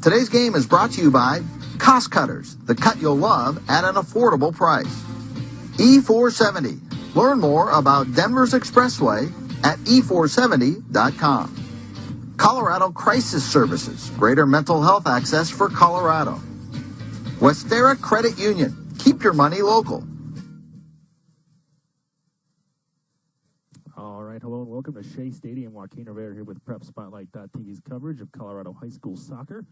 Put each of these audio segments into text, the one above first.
Today's game is brought to you by Cost Cutters, the cut you'll love at an affordable price. E470. Learn more about Denver's Expressway at e470.com. Colorado Crisis Services, greater mental health access for Colorado. Westera Credit Union, keep your money local. All right, hello and welcome to Shea Stadium. Joaquin Rivera here with Prep Spotlight.tv's coverage of Colorado high school soccer.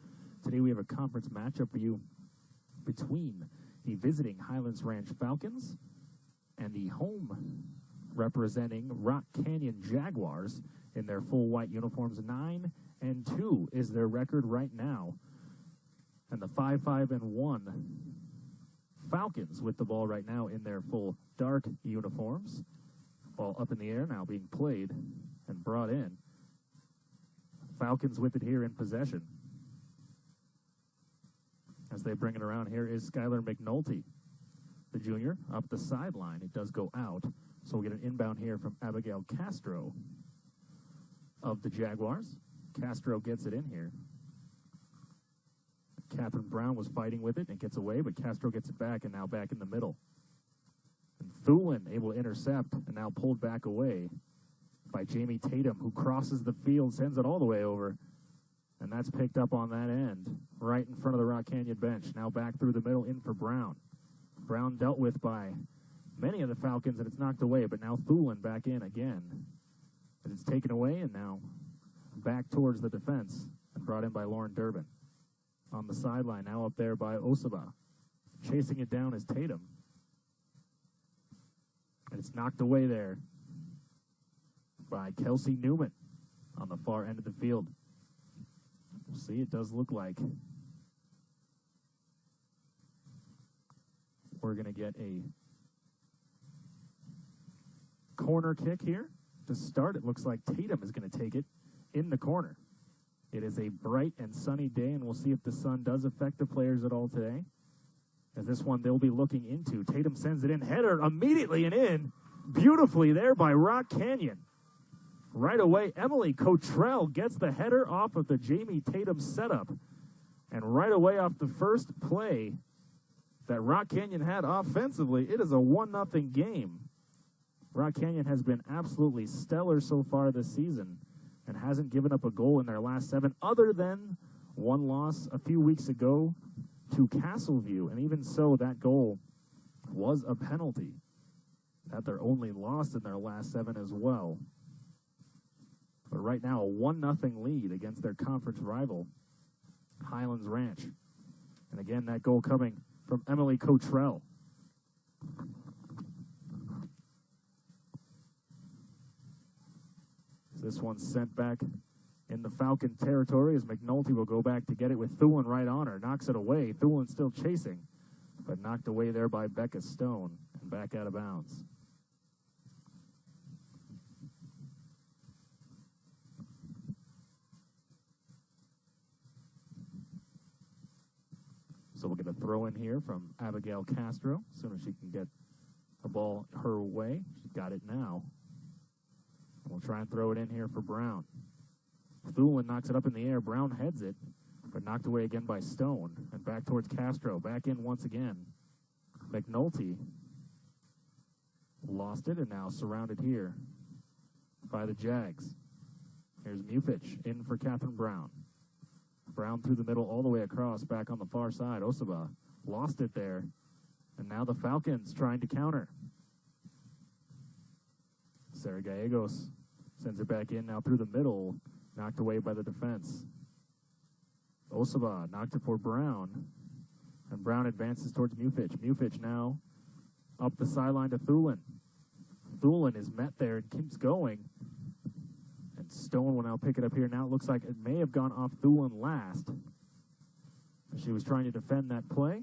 Today we have a conference matchup for you between the visiting Highlands Ranch Falcons and the home representing Rock Canyon Jaguars in their full white uniforms. 9-2 is their record right now. And the 5-1 Falcons with the ball right now in their full dark uniforms. Ball up in the air now being played and brought in. Falcons with it here in possession. As they bring it around, here is Skylar McNulty, the junior, up the sideline. It does go out, so we'll get an inbound here from Abigail Castro of the Jaguars. Castro gets it in here. Catherine Brown was fighting with it and gets away, but Castro gets it back and now back in the middle. And Thulin able to intercept and now pulled back away by Jamie Tatum, who crosses the field, sends it all the way over. And that's picked up on that end, right in front of the Rock Canyon bench. Now back through the middle, in for Brown. Brown dealt with by many of the Falcons, and it's knocked away, but now Thulin back in again. And it's taken away, and now back towards the defense, and brought in by Lauren Durbin. On the sideline, now up there by Osaba. Chasing it down is Tatum. And it's knocked away there by Kelsey Newman on the far end of the field. We'll see, it does look like we're going to get a corner kick here. To start, it looks like Tatum is going to take it in the corner. It is a bright and sunny day, and we'll see if the sun does affect the players at all today. As this one they'll be looking into. Tatum sends it in, header immediately and in. Beautifully there by Rock Canyon. Right away, Emily Cottrell gets the header off of the Jamie Tatum setup. And right away off the first play that Rock Canyon had offensively, it is a 1-0 game. Rock Canyon has been absolutely stellar so far this season and hasn't given up a goal in their last 7, other than one loss a few weeks ago to Castleview. And even so, that goal was a penalty. That they're only lost in their last 7 as well. But right now, a 1-0 lead against their conference rival, Highlands Ranch. And again, that goal coming from Emily Cottrell. This one's sent back in the Falcon territory as McNulty will go back to get it with Thulin right on her. Knocks it away. Thulin still chasing, but knocked away there by Becca Stone and back out of bounds. So we'll get a throw in here from Abigail Castro as soon as she can get the ball her way. She's got it now. And we'll try and throw it in here for Brown. Thulin knocks it up in the air. Brown heads it, but knocked away again by Stone. And back towards Castro. Back in once again. McNulty lost it and now surrounded here by the Jags. Here's Mufich in for Catherine Brown. Brown through the middle all the way across, back on the far side. Osaba lost it there. And now the Falcons trying to counter. Sarah Gallegos sends it back in now through the middle, knocked away by the defense. Osaba knocked it for Brown, and Brown advances towards Mufich. Mufich now up the sideline to Thulin. Thulin is met there and keeps going. And Stone will now pick it up here. Now it looks like it may have gone off Thulin last. She was trying to defend that play.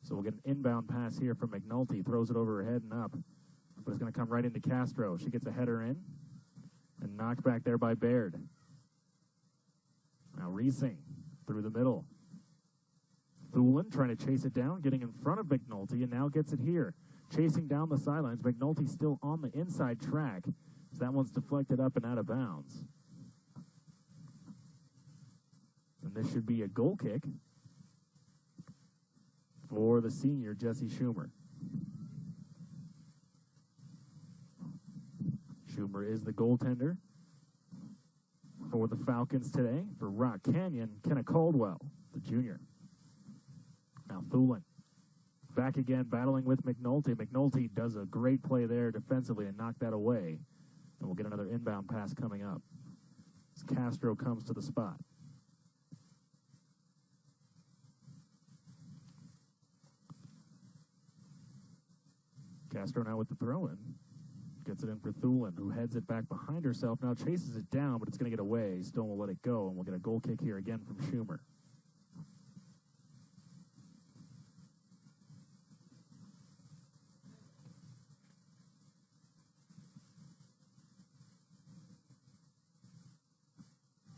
So we'll get an inbound pass here from McNulty. Throws it over her head and up. But it's going to come right into Castro. She gets a header in. And knocked back there by Baird. Now Reesing through the middle. Thulin trying to chase it down, getting in front of McNulty, and now gets it here. Chasing down the sidelines. McNulty still on the inside track. So that one's deflected up and out of bounds. And this should be a goal kick for the senior, Jesse Schumer. Schumer is the goaltender for the Falcons today. For Rock Canyon, Kenna Caldwell, the junior. Now Thulin back again, battling with McNulty. McNulty does a great play there defensively and knocked that away. And we'll get another inbound pass coming up as Castro comes to the spot. Castro now with the throw-in. Gets it in for Thulin, who heads it back behind herself. Now chases it down, but it's going to get away. Stone will let it go, and we'll get a goal kick here again from Schumer.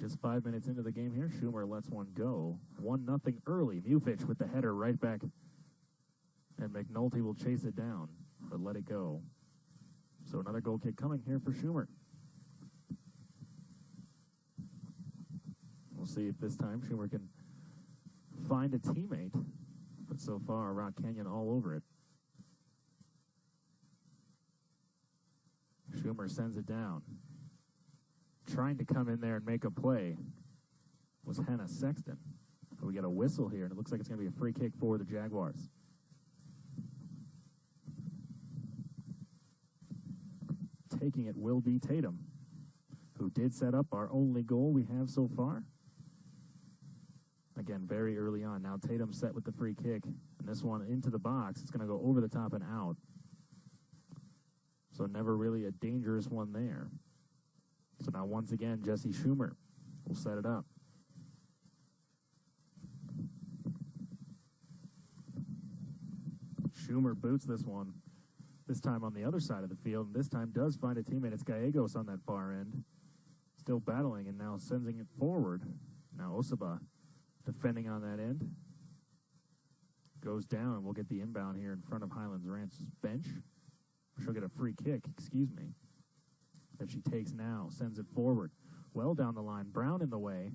Just 5 minutes into the game here, Schumer lets one go. 1-0 early. Mufich with the header right back. And McNulty will chase it down, but let it go. So another goal kick coming here for Schumer. We'll see if this time Schumer can find a teammate. But so far, Rock Canyon all over it. Schumer sends it down. Trying to come in there and make a play was Hannah Sexton. We get a whistle here, and it looks like it's going to be a free kick for the Jaguars. Taking it will be Tatum, who did set up our only goal we have so far. Again, very early on. Now Tatum set with the free kick, and this one into the box. It's going to go over the top and out. So never really a dangerous one there. So now once again, Jesse Schumer will set it up. Schumer boots this one. This time on the other side of the field, and this time does find a teammate. It's Gallegos on that far end. Still battling, and now sending it forward. Now Osaba defending on that end. Goes down, and we'll get the inbound here in front of Highlands Ranch's bench. She'll get a free kick, that she takes now. Sends it forward. Well down the line. Brown in the way.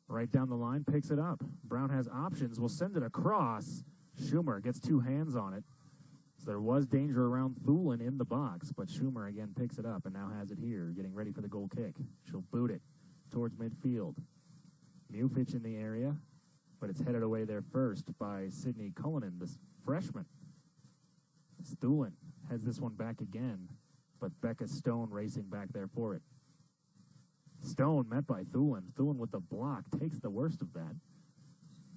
Right down the line, picks it up. Brown has options. Will send it across. Schumer gets two hands on it. There was danger around Thulin in the box, but Schumer again picks it up and now has it here, getting ready for the goal kick. She'll boot it towards midfield. Mufich in the area, but it's headed away there first by Sydney Cullinan, this freshman. Thulin has this one back again, but Becca Stone racing back there for it. Stone met by Thulin. Thulin with the block takes the worst of that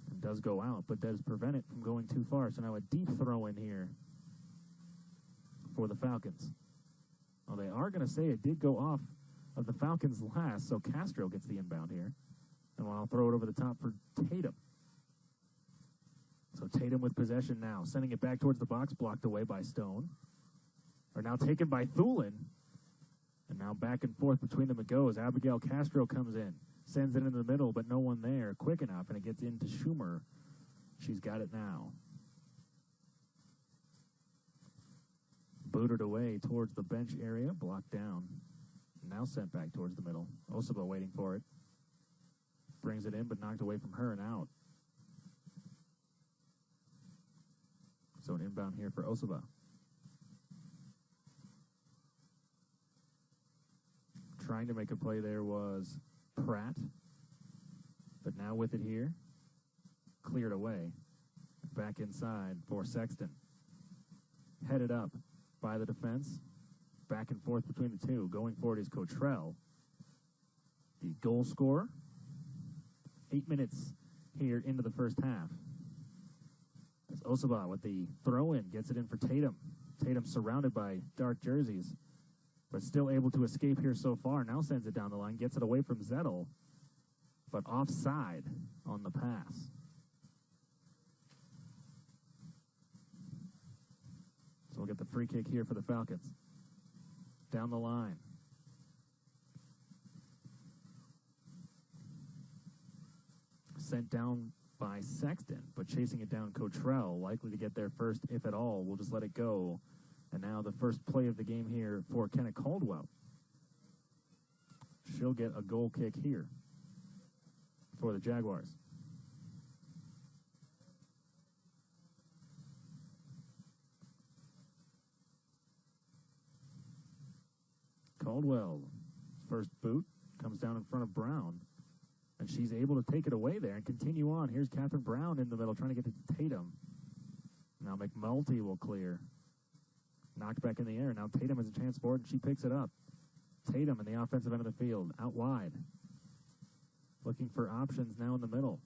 and does go out, but does prevent it from going too far. So now a deep throw in here for the Falcons. Well, they are going to say it did go off of the Falcons last, so Castro gets the inbound here. And I'll throw it over the top for Tatum. So Tatum with possession now, sending it back towards the box, blocked away by Stone. Or now taken by Thulin. And now back and forth between them it goes. Abigail Castro comes in, sends it into the middle, but no one there quick enough, and it gets into Schumer. She's got it now. Booted away towards the bench area, blocked down. Now sent back towards the middle. Osaba waiting for it. Brings it in, but knocked away from her and out. So an inbound here for Osaba. Trying to make a play there was Pratt. But now with it here, cleared away. Back inside for Sexton. Headed up by the defense. Back and forth between the two. Going forward is Cottrell, the goal scorer. 8 minutes here into the first half. As Osaba with the throw-in gets it in for Tatum. Tatum surrounded by dark jerseys, but still able to escape here so far. Now sends it down the line, gets it away from Zettel, but offside on the pass. So we'll get the free kick here for the Falcons. Down the line. Sent down by Sexton, but chasing it down Cottrell, likely to get there first, if at all. We'll just let it go. And now the first play of the game here for Kenna Caldwell. She'll get a goal kick here. for the Jaguars. Caldwell, first boot, comes down in front of Brown, and she's able to take it away there and continue on. Here's Catherine Brown in the middle trying to get to Tatum. Now McMulty will clear. Knocked back in the air. Now Tatum has a chance for it, and she picks it up. Tatum in the offensive end of the field, out wide. Looking for options now in the middle.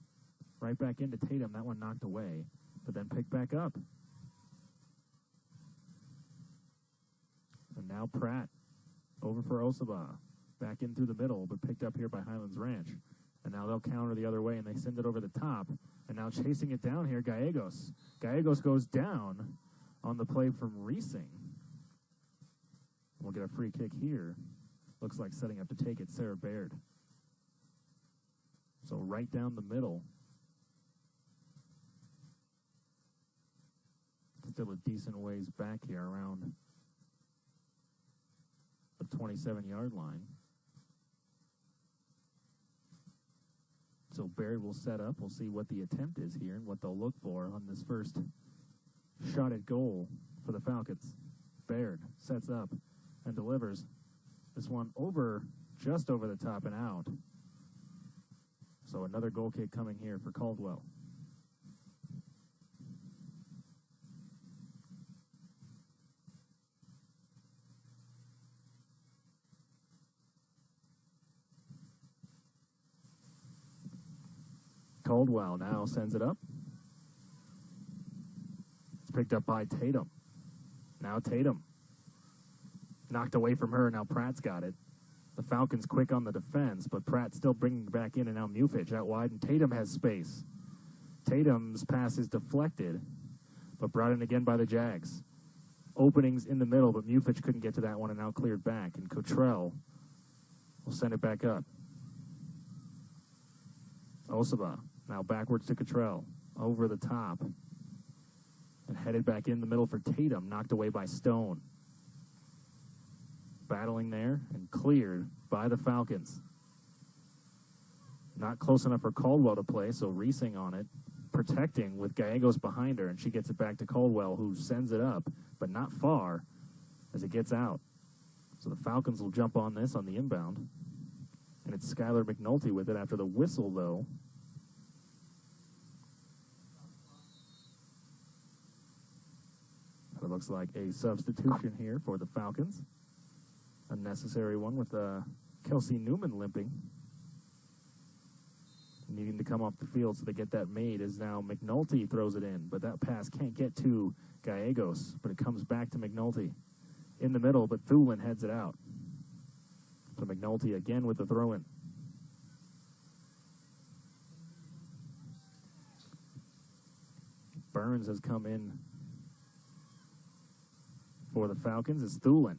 Right back into Tatum. That one knocked away, but then picked back up. And now Pratt over for Osaba. Back in through the middle, but picked up here by Highlands Ranch. And now they'll counter the other way, and they send it over the top. And now chasing it down here, Gallegos. Gallegos goes down on the play from Reesing. We'll get a free kick here. Looks like setting up to take it, Sarah Baird. So right down the middle. Still a decent ways back here around the 27-yard line. So Baird will set up. We'll see what the attempt is here and what they'll look for on this first shot at goal for the Falcons. Baird sets up and delivers this one over, just over the top and out. So another goal kick coming here for Caldwell. Caldwell now sends it up. It's picked up by Tatum. Now Tatum. Knocked away from her. Now Pratt's got it. The Falcons quick on the defense, but Pratt still bringing it back in, and now Mufich out wide, and Tatum has space. Tatum's pass is deflected, but brought in again by the Jags. Openings in the middle, but Mufich couldn't get to that one and now cleared back, and Cottrell will send it back up. Osaba now backwards to Cottrell, over the top, and headed back in the middle for Tatum, knocked away by Stone. Battling there and cleared by the Falcons. Not close enough for Caldwell to play, so Reesing on it, protecting with Gallegos behind her, and she gets it back to Caldwell, who sends it up, but not far as it gets out. So the Falcons will jump on this on the inbound, and it's Skylar McNulty with it after the whistle, though. It looks like a substitution here for the Falcons. A necessary one with Kelsey Newman limping. Needing to come off the field so they get that made as now McNulty throws it in. But that pass can't get to Gallegos, but it comes back to McNulty. In the middle, but Thulin heads it out. So McNulty again with the throw-in. Burns has come in for the Falcons as Thulin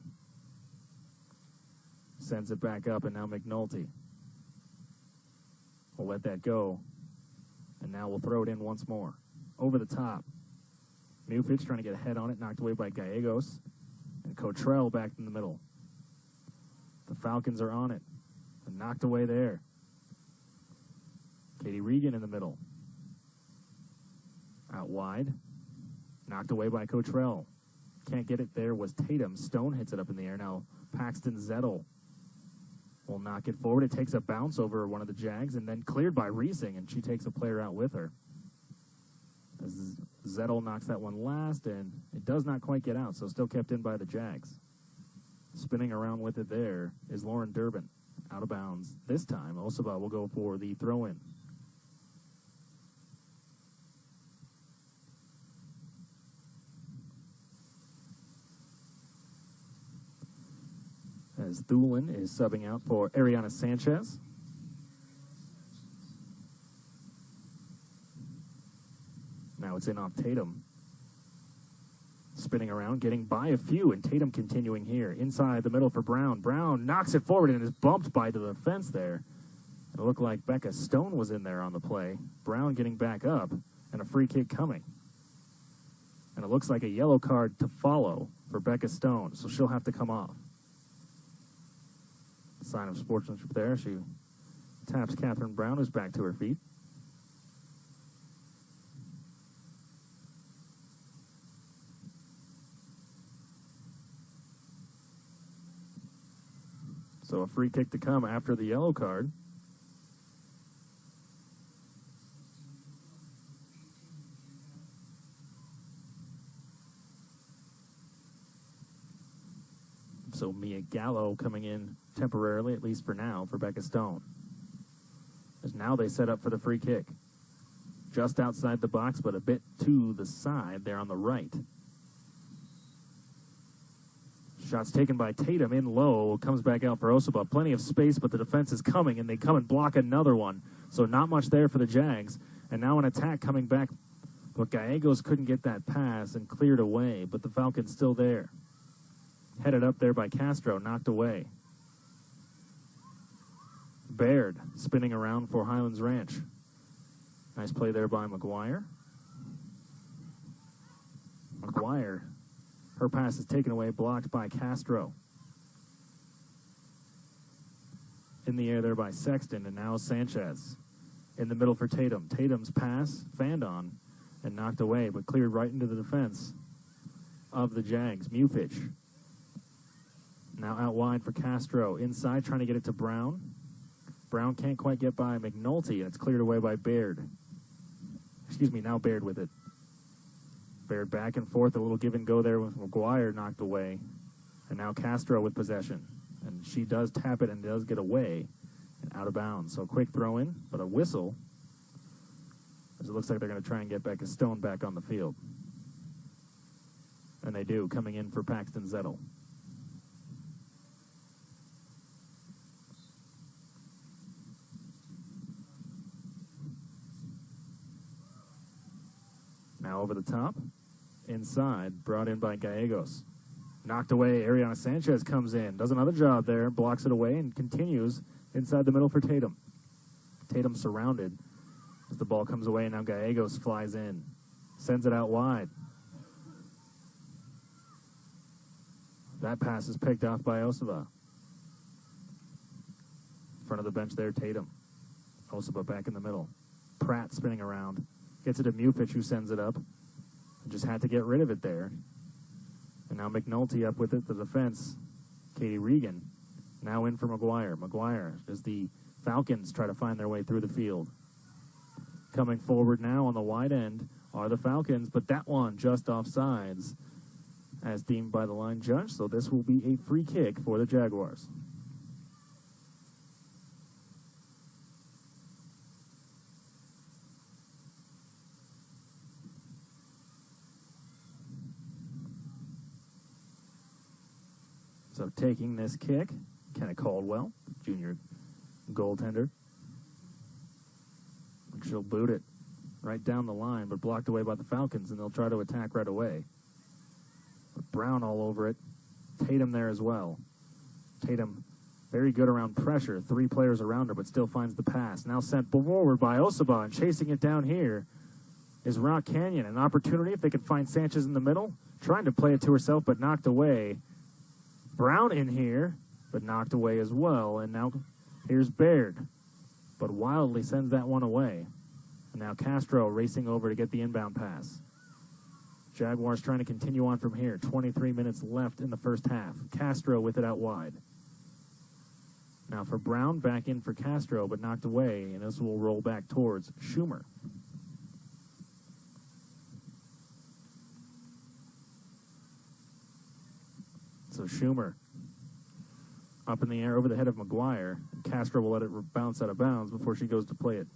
sends it back up, and now McNulty will let that go, and now we'll throw it in once more. Over the top. Mufich trying to get a head on it, knocked away by Gallegos, and Cottrell back in the middle. The Falcons are on it, and knocked away there. Katie Regan in the middle. Out wide, knocked away by Cottrell. Can't get it there was Tatum. Stone hits it up in the air. Now Paxton Zettel will knock it forward. It takes a bounce over one of the Jags and then cleared by Reesing, and she takes a player out with her. As Zettel knocks that one last, and it does not quite get out, so still kept in by the Jags. Spinning around with it there is Lauren Durbin. Out of bounds this time. Osaba will go for the throw-in. As Thulin is subbing out for Ariana Sanchez. Now it's in off Tatum. Spinning around, getting by a few, and Tatum continuing here. Inside the middle for Brown. Brown knocks it forward and is bumped by the defense there. It looked like Becca Stone was in there on the play. Brown getting back up, and a free kick coming. And it looks like a yellow card to follow for Becca Stone, so she'll have to come off. Sign of sportsmanship there. She Taps Catherine Brown, who's back to her feet. So a free kick to come after the yellow card. So Mia Gallo coming in temporarily, at least for now, for Becca Stone. As now they set up for the free kick. Just outside the box, but a bit to the side there on the right. Shots taken by Tatum in low, comes back out for Osaba. Plenty of space, but the defense is coming, and they come and block another one. So not much there for the Jags. And now an attack coming back. But Gallegos couldn't get that pass and cleared away, but the Falcons still there. Headed up there by Castro, knocked away. Baird spinning around for Highlands Ranch. Nice play there by McGuire. McGuire, her pass is taken away, blocked by Castro. In the air there by Sexton, and now Sanchez. In the middle for Tatum. Tatum's pass, fanned on, and knocked away, but cleared right into the defense of the Jags. Mufich. Now out wide for Castro. Inside, trying to get it to Brown. Brown can't quite get by McNulty, and it's cleared away by Baird. Now Baird with it. Baird back and forth, a little give and go there with McGuire knocked away. And now Castro with possession. And she does tap it and does get away and out of bounds. So a quick throw in, but a whistle, as it looks like they're going to try and get Becca Stone back on the field. And they do, coming in for Paxton Zettel. Now over the top. Inside, brought in by Gallegos. Knocked away, Ariana Sanchez comes in. Does another job there, blocks it away, and continues inside the middle for Tatum. Tatum surrounded as the ball comes away, and now Gallegos flies in. Sends it out wide. That pass is picked off by Osaba. Front of the bench there, Tatum. Osaba back in the middle. Pratt spinning around. Gets it to Mufich, who sends it up. Just had to get rid of it there. And now McNulty up with it, the defense. Katie Regan now in for McGuire. McGuire as the Falcons try to find their way through the field. Coming forward now on the wide end are the Falcons, but that one just offsides as deemed by the line judge. So this will be a free kick for the Jaguars. So taking this kick, Kenna Caldwell, junior goaltender. She'll boot it right down the line, but blocked away by the Falcons, and they'll try to attack right away. But Brown all over it. Tatum there as well. Tatum very good around pressure. 3 players around her, but still finds the pass. Now sent forward by Osaba, and chasing it down here is Rock Canyon. An opportunity if they could find Sanchez in the middle. Trying to play it to herself, but knocked away. Brown in here, but knocked away as well. And now here's Baird, but wildly sends that one away. And now Castro racing over to get the inbound pass. Jaguars trying to continue on from here. 23 minutes left in the first half. Castro with it out wide. Now for Brown, back in for Castro, but knocked away. And this will roll back towards Schumer. So Schumer up in the air over the head of McGuire. Castro will let it bounce out of bounds before she goes to play it.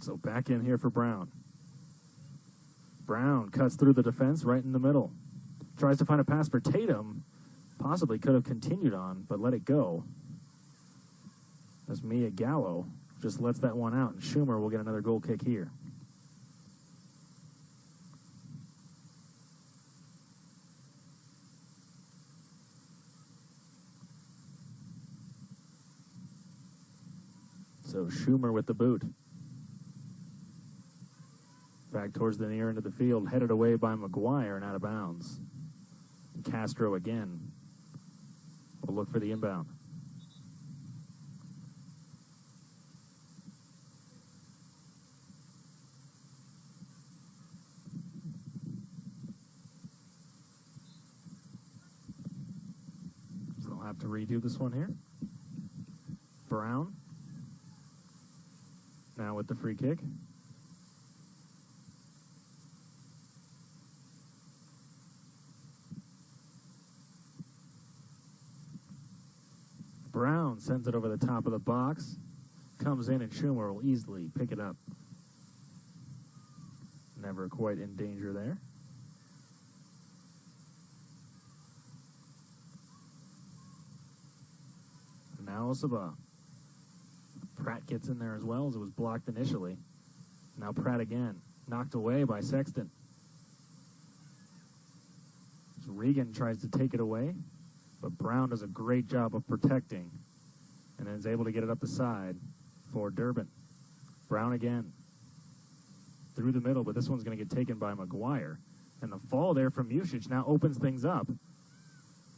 So back in here for Brown. Brown cuts through the defense right in the middle. Tries to find a pass for Tatum. Possibly could have continued on, but let it go. As Mia Gallo just lets that one out, and Schumer will get another goal kick here. So Schumer with the boot. Back towards the near end of the field, headed away by McGuire and out of bounds. Castro again will look for the inbound. So they'll have to redo this one here. Brown now with the free kick. Brown sends it over the top of the box. Comes in and Schumer will easily pick it up. Never quite in danger there. Now Osaba. Pratt gets in there as well as it was blocked initially. Now Pratt again. Knocked away by Sexton. So Regan tries to take it away. But Brown does a great job of protecting and then is able to get it up the side for Durbin. Brown again through the middle, but this one's going to get taken by McGuire. And the fall there from Music now opens things up.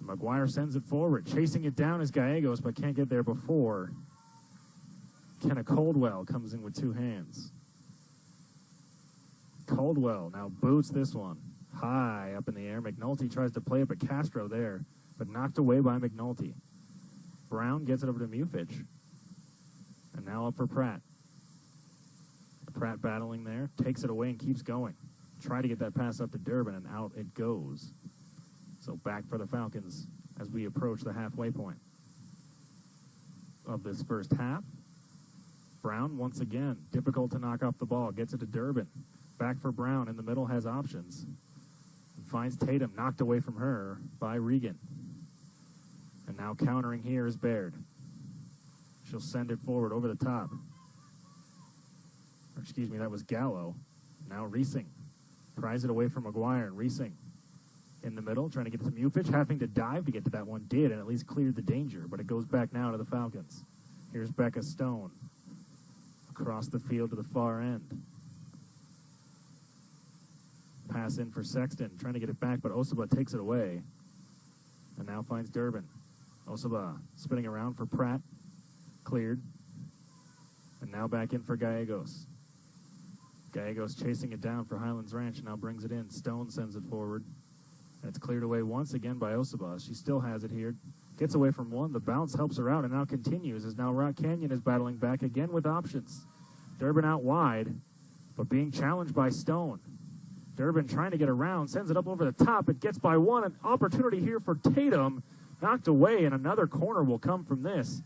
McGuire sends it forward. Chasing it down is Gallegos, but can't get there before Kenna Caldwell comes in with two hands. Caldwell now boots this one high up in the air. McNulty tries to play it, but Castro there. But knocked away by McNulty. Brown gets it over to Mufich. And now up for Pratt. Pratt battling there. Takes it away and keeps going. Try to get that pass up to Durbin, and out it goes. So back for the Falcons as we approach the halfway point of this first half. Brown, once again, difficult to knock off the ball. Gets it to Durbin. Back for Brown. In the middle, has options. And finds Tatum, knocked away from her by Regan. And now countering here is Baird. She'll send it forward over the top. Or excuse me, that was Gallo. Now Reesing pries it away from McGuire, and Reesing in the middle, trying to get it to Mufich, having to dive to get to that one. Did, and at least cleared the danger, but it goes back now to the Falcons. Here's Becca Stone across the field to the far end. Pass in for Sexton, trying to get it back, but Osaba takes it away. And now finds Durbin. Osaba spinning around for Pratt. Cleared. And now back in for Gallegos. Gallegos chasing it down for Highlands Ranch. Now brings it in. Stone sends it forward. And it's cleared away once again by Osaba. She still has it here. Gets away from one. The bounce helps her out and now continues as now Rock Canyon is battling back again with options. Durbin out wide, but being challenged by Stone. Durbin trying to get around, sends it up over the top. It gets by one. An opportunity here for Tatum. Knocked away, and another corner will come from this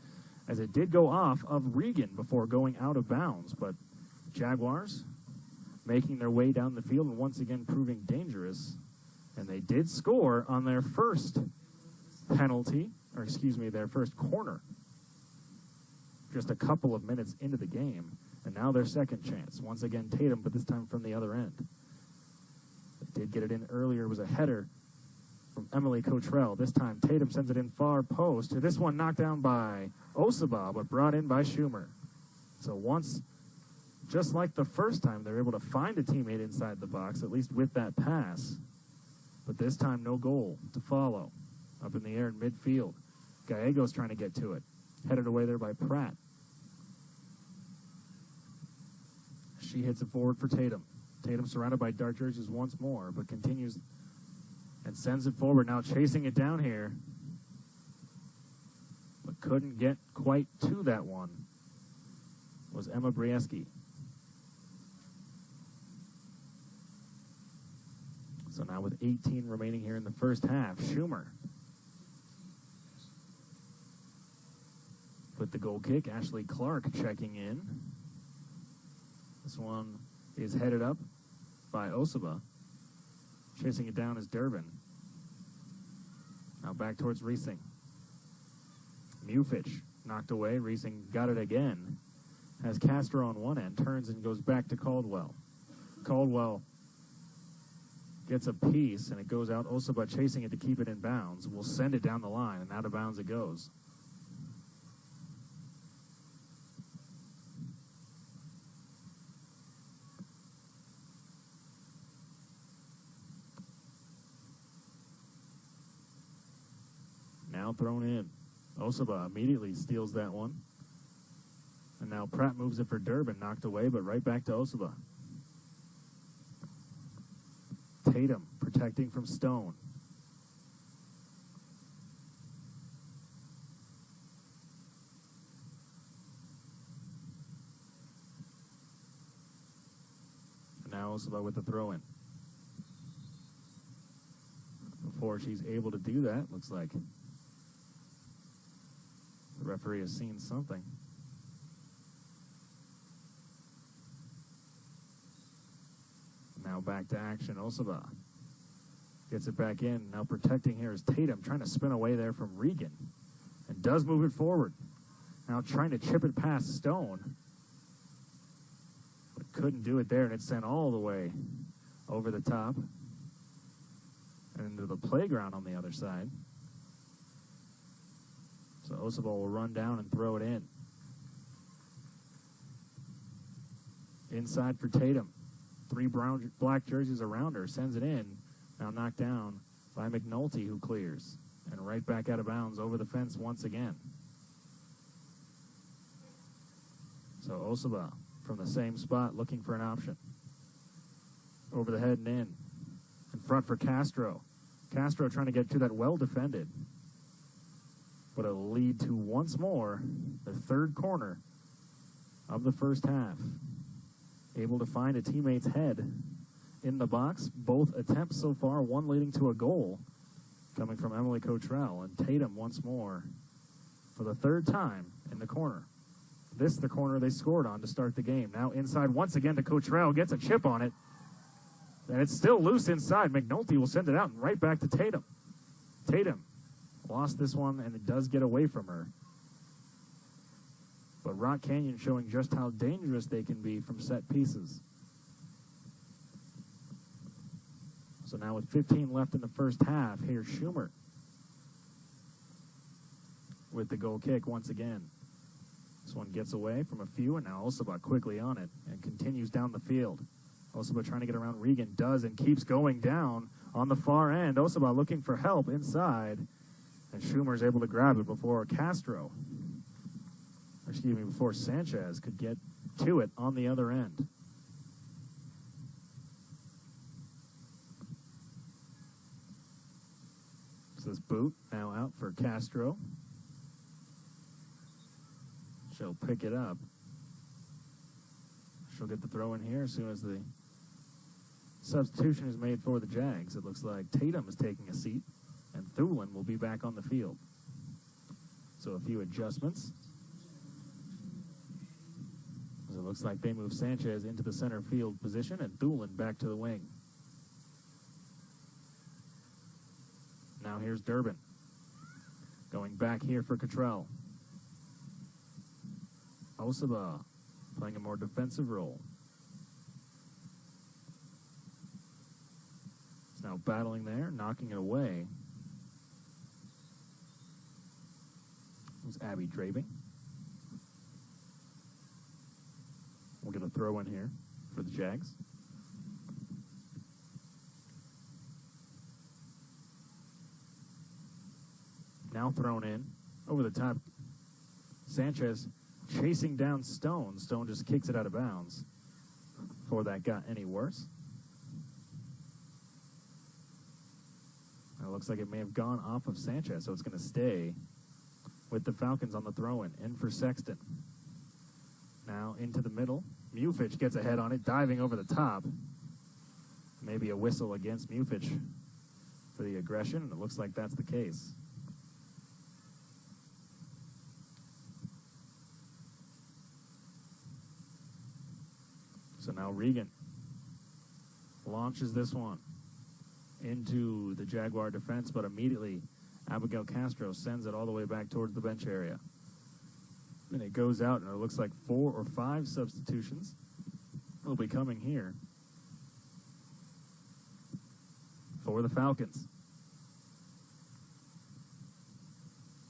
as it did go off of Regan before going out of bounds. But Jaguars making their way down the field and once again proving dangerous. And they did score on their first penalty, or excuse me, their first corner just a couple of minutes into the game. And now their second chance. Once again, Tatum, but this time from the other end. They did get it in earlier. It was a header from Emily Cottrell. This time, Tatum sends it in far post. This one knocked down by Osaba, but brought in by Schumer. So once, just like the first time, they're able to find a teammate inside the box, at least with that pass. But this time, no goal to follow. Up in the air in midfield. Gallegos trying to get to it. Headed away there by Pratt. She hits it forward for Tatum. Tatum surrounded by dark jerseys once more, but continues and sends it forward. Now chasing it down here, but couldn't get quite to that one, was Emma Brieski. So now with 18 remaining here in the first half, Schumer with the goal kick. Ashley Clark checking in. This one is headed up by Osaba. Chasing it down is Durbin. Now back towards Reesing. Mufich knocked away. Reesing got it again. Has Castro on one end. Turns and goes back to Caldwell. Caldwell gets a piece, and it goes out. Osaba chasing it to keep it in bounds. Will send it down the line, and out of bounds it goes. Now thrown in. Osaba immediately steals that one. And now Pratt moves it for Durbin, knocked away, but right back to Osaba. Tatum protecting from Stone. And now Osaba with the throw-in. Before she's able to do that, looks like the referee has seen something. Now back to action. Osaba gets it back in. Now protecting here is Tatum, trying to spin away there from Regan. And does move it forward. Now trying to chip it past Stone. But couldn't do it there, and it's sent all the way over the top. And into the playground on the other side. So Osaba will run down and throw it in. Inside for Tatum. 3 black jerseys around her. Sends it in. Now knocked down by McNulty, who clears. And right back out of bounds over the fence once again. So Osaba from the same spot looking for an option. Over the head and in. In front for Castro. Castro trying to get to that well-defended. But it'll lead to once more the third corner of the first half. Able to find a teammate's head in the box. Both attempts so far, one leading to a goal coming from Emily Cottrell. And Tatum once more for the third time in the corner. This the corner they scored on to start the game. Now inside once again to Cottrell. Gets a chip on it. And it's still loose inside. McNulty will send it out and right back to Tatum. Tatum lost this one, and it does get away from her. But Rock Canyon showing just how dangerous they can be from set pieces. So now with 15 left in the first half, here's Schumer with the goal kick once again. This one gets away from a few, and now Osaba quickly on it and continues down the field. Osaba trying to get around Regan, does, and keeps going down on the far end. Osaba looking for help inside, and Schumer's able to grab it before before Sanchez could get to it on the other end. So this boot now out for Castro. She'll pick it up. She'll get the throw in here as soon as the substitution is made for the Jags. It looks like Tatum is taking a seat, and Thulin will be back on the field. So a few adjustments. It looks like they move Sanchez into the center field position and Thulin back to the wing. Now here's Durbin. Going back here for Cottrell. Osaba playing a more defensive role. He's now battling there, knocking it away. There's Abby Drabing. We'll get a throw in here for the Jags. Now thrown in over the top. Sanchez chasing down Stone. Stone just kicks it out of bounds before that got any worse. It looks like it may have gone off of Sanchez, so it's going to stay with the Falcons on the throw-in. In for Sexton. Now into the middle. Mufich gets ahead on it, diving over the top. Maybe a whistle against Mufich for the aggression, and it looks like that's the case. So now Regan launches this one into the Jaguar defense, but immediately Abigail Castro sends it all the way back towards the bench area. And it goes out, and it looks like 4 or 5 substitutions will be coming here for the Falcons.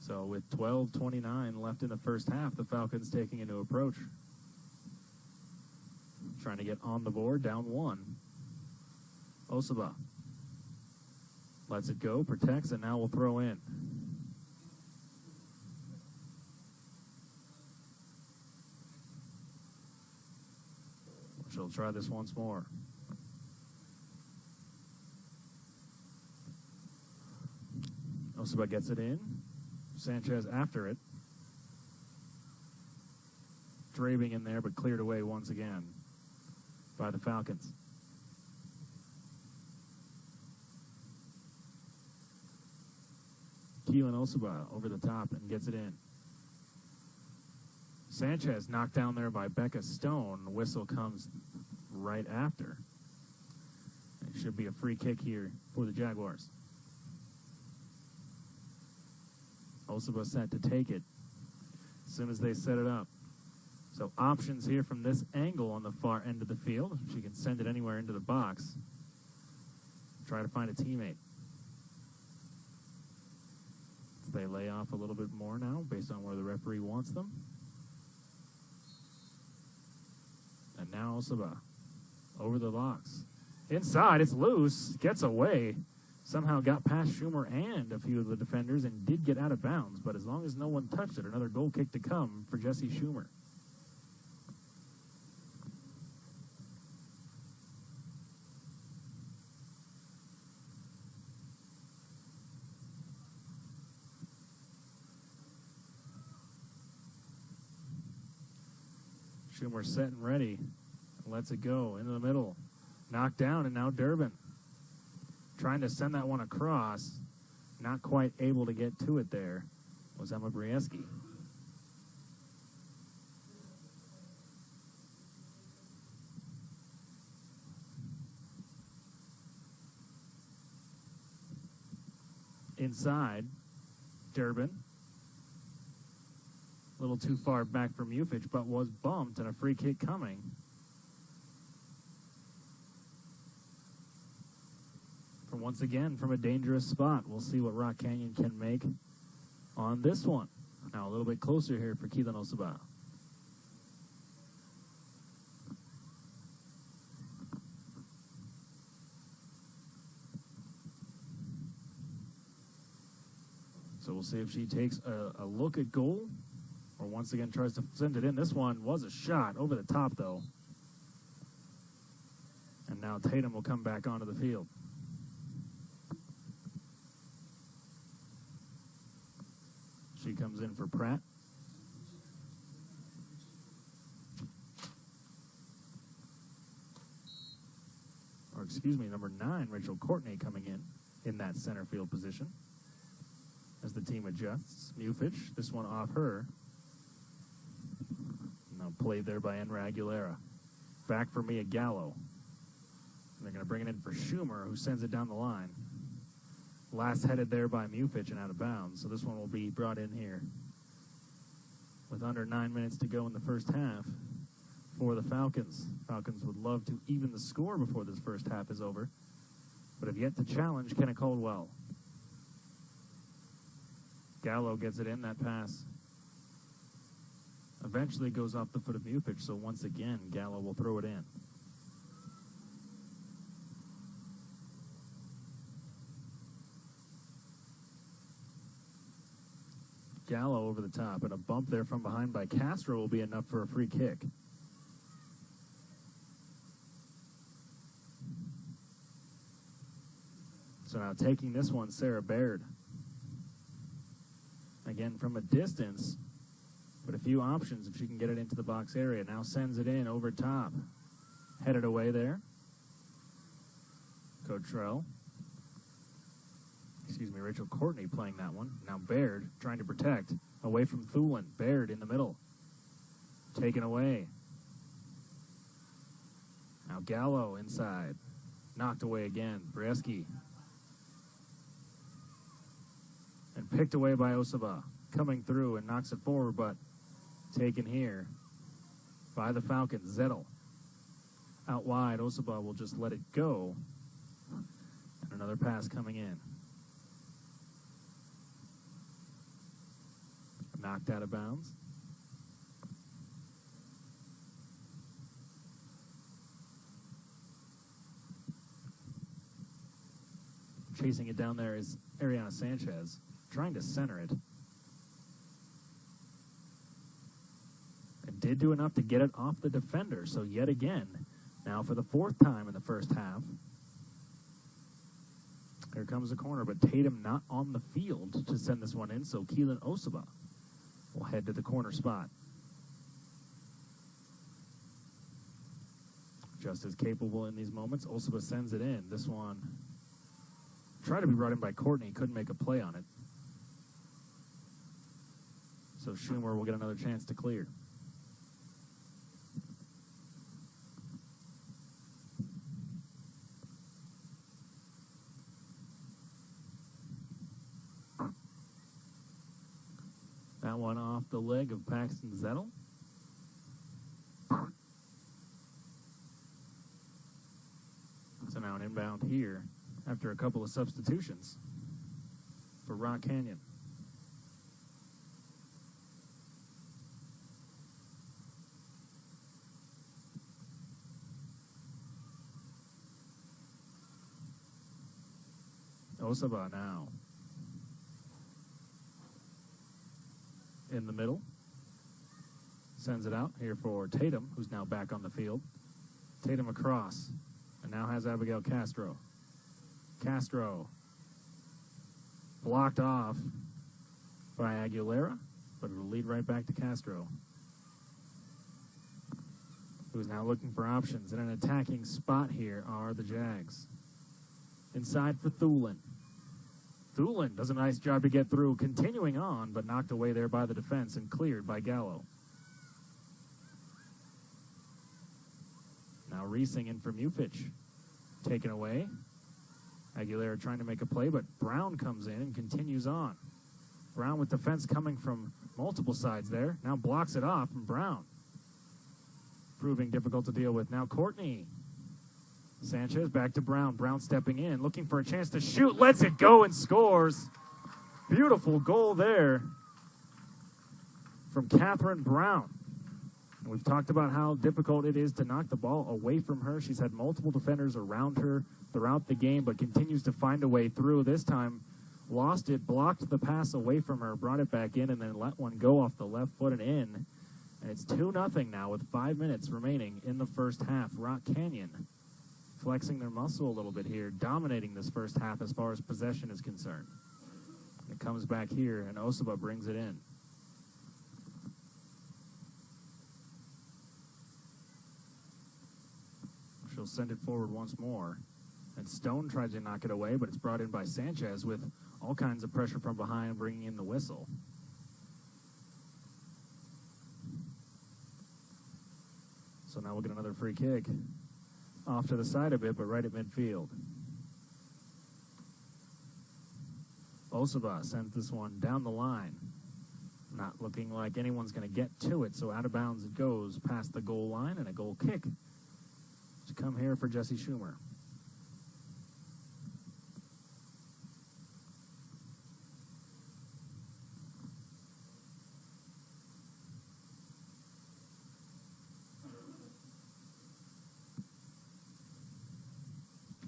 So with 12:29 left in the first half, the Falcons taking a new approach. Trying to get on the board, down 1. Osaba lets it go, protects, and now will throw in. They'll try this once more. Osaba gets it in. Sanchez after it. Drabing in there, but cleared away once again by the Falcons. Keelan Osaba over the top and gets it in. Sanchez knocked down there by Becca Stone. The whistle comes right after. It should be a free kick here for the Jaguars. Osaba set to take it as soon as they set it up. So options here from this angle on the far end of the field. She can send it anywhere into the box. Try to find a teammate. They lay off a little bit more now based on where the referee wants them. And now Osaba over the locks. Inside, it's loose, gets away. Somehow got past Schumer and a few of the defenders and did get out of bounds. But as long as no one touched it, another goal kick to come for Jesse Schumer. Schumer set and ready. Lets it go into the middle. Knocked down, and now Durbin trying to send that one across. Not quite able to get to it there was Emma Brieski. Inside, Durbin. A little too far back for Mufich, but was bumped and a free kick coming. For once again, from a dangerous spot. We'll see what Rock Canyon can make on this one. Now a little bit closer here for Keelan Osaba. So we'll see if she takes a look at goal or once again tries to send it in. This one was a shot over the top, though. And now Tatum will come back onto the field. She comes in for Pratt. Or excuse me, number 9, Rachel Courtney coming in that center field position as the team adjusts. Mufich, this one off her. Now played there by Enra Aguilera. Back for Mia Gallo. They're going to bring it in for Schumer, who sends it down the line. Last headed there by Mufich and out of bounds. So this one will be brought in here with under 9 minutes to go in the first half for the Falcons. Falcons would love to even the score before this first half is over, but have yet to challenge Kenna Caldwell. Gallo gets it in. That pass eventually goes off the foot of Mufich, so once again, Gallo will throw it in. Gallo over the top, and a bump there from behind by Castro will be enough for a free kick. So now taking this one, Sarah Baird. Again, from a distance, but a few options if she can get it into the box area. Now sends it in over top. Headed away there. Cottrell. Rachel Courtney playing that one. Now Baird trying to protect. Away from Thulin. Baird in the middle. Taken away. Now Gallo inside. Knocked away again. Brieski. And picked away by Osaba. Coming through and knocks it forward, but taken here by the Falcons. Zettel. Out wide. Osaba will just let it go. And another pass coming in. Knocked out of bounds. Chasing it down there is Ariana Sanchez, trying to center it. And did do enough to get it off the defender. So yet again, Now for the fourth time in the first half. Here comes the corner, but Tatum not on the field to send this one in, so Keelan Osaba will head to the corner spot. Just as capable in these moments, Osaba sends it in. This one tried to be brought in by Courtney, couldn't make a play on it. So Schumer will get another chance to clear. That one off the leg of Paxton Zettel. So now an inbound here after a couple of substitutions for Rock Canyon. Osaba now in the middle. Sends it out here for Tatum, who's now back on the field. Tatum across, and now has Abigail Castro. Castro blocked off by Aguilera, but it'll lead right back to Castro, who's now looking for options. In an attacking spot here are the Jags. Inside for Thulin. Thulin does a nice job to get through, continuing on, but knocked away there by the defense and cleared by Gallo. Now Reesing in for Mufich. Taken away. Aguilera trying to make a play, but Brown comes in and continues on. Brown with defense coming from multiple sides there. Now blocks it off, and Brown proving difficult to deal with. Now Courtney. Sanchez back to Brown. Brown stepping in, looking for a chance to shoot. Lets it go and scores. Beautiful goal there from Catherine Brown. And we've talked about how difficult it is to knock the ball away from her. She's had multiple defenders around her throughout the game, but continues to find a way through. This time, lost it, blocked the pass away from her, brought it back in, and then let one go off the left foot and in. And it's 2-0 now with 5 minutes remaining in the first half. Rock Canyon flexing their muscle a little bit here, dominating this first half as far as possession is concerned. It comes back here, and Osaba brings it in. She'll send it forward once more. And Stone tries to knock it away, but it's brought in by Sanchez with all kinds of pressure from behind, bringing in the whistle. So now we'll get another free kick. Off to the side a bit, but right at midfield. Osaba sends this one down the line. Not looking like anyone's going to get to it, so out of bounds it goes past the goal line, and a goal kick to come here for Jesse Schumer.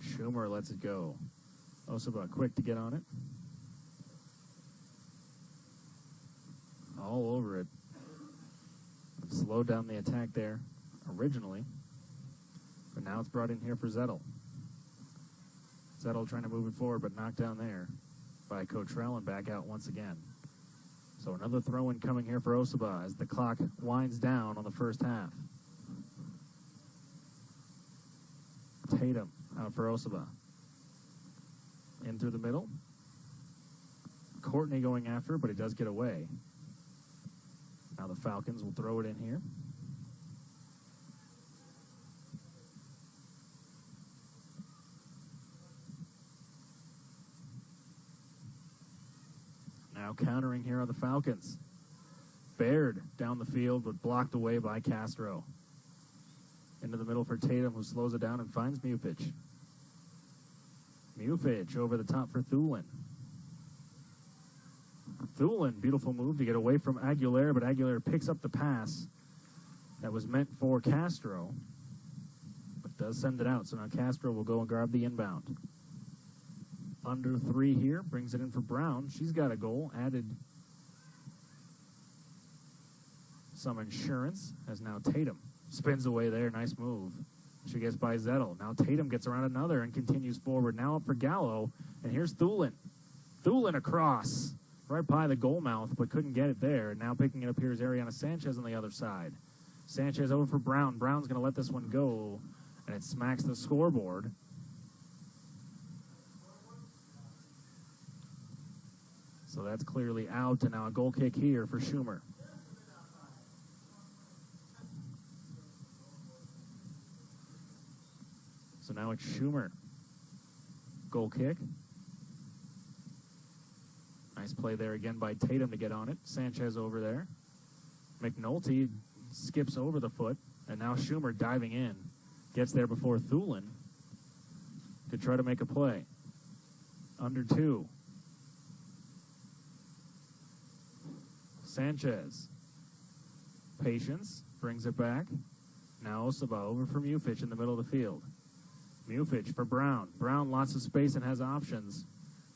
Schumer lets it go. Osaba quick to get on it. All over it. Slowed down the attack there originally. But now it's brought in here for Zettel. Zettel trying to move it forward, but knocked down there by Cottrell and back out once again. So another throw-in coming here for Osaba as the clock winds down on the first half. Tatum out for Osaba. In through the middle. Courtney going after it, but he does get away. Now the Falcons will throw it in here. Now countering here are the Falcons. Baird down the field, but blocked away by Castro. Into the middle for Tatum, who slows it down and finds Mufich. Mufich over the top for Thulin. Thulin, beautiful move to get away from Aguilera, but Aguilera picks up the pass that was meant for Castro, but does send it out. So now Castro will go and grab the inbound. Under 3 here, brings it in for Brown. She's got a goal, added some insurance, as now Tatum spins away there. Nice move. She gets by Zettel. Now Tatum gets around another and continues forward. Now up for Gallo. And here's Thulin. Thulin across. Right by the goal mouth, but couldn't get it there. Now picking it up here is Ariana Sanchez on the other side. Sanchez over for Brown. Brown's going to let this one go, and it smacks the scoreboard. So that's clearly out, and now a goal kick here for Schumer. So now it's Schumer. Goal kick. Nice play there again by Tatum to get on it. Sanchez over there. McNulty skips over the foot, and now Schumer diving in. Gets there before Thulin to try to make a play. Under 2. Sanchez. Patience. Brings it back. Now Osaba over for Mufich in the middle of the field. Mufich for Brown. Brown lots of space and has options.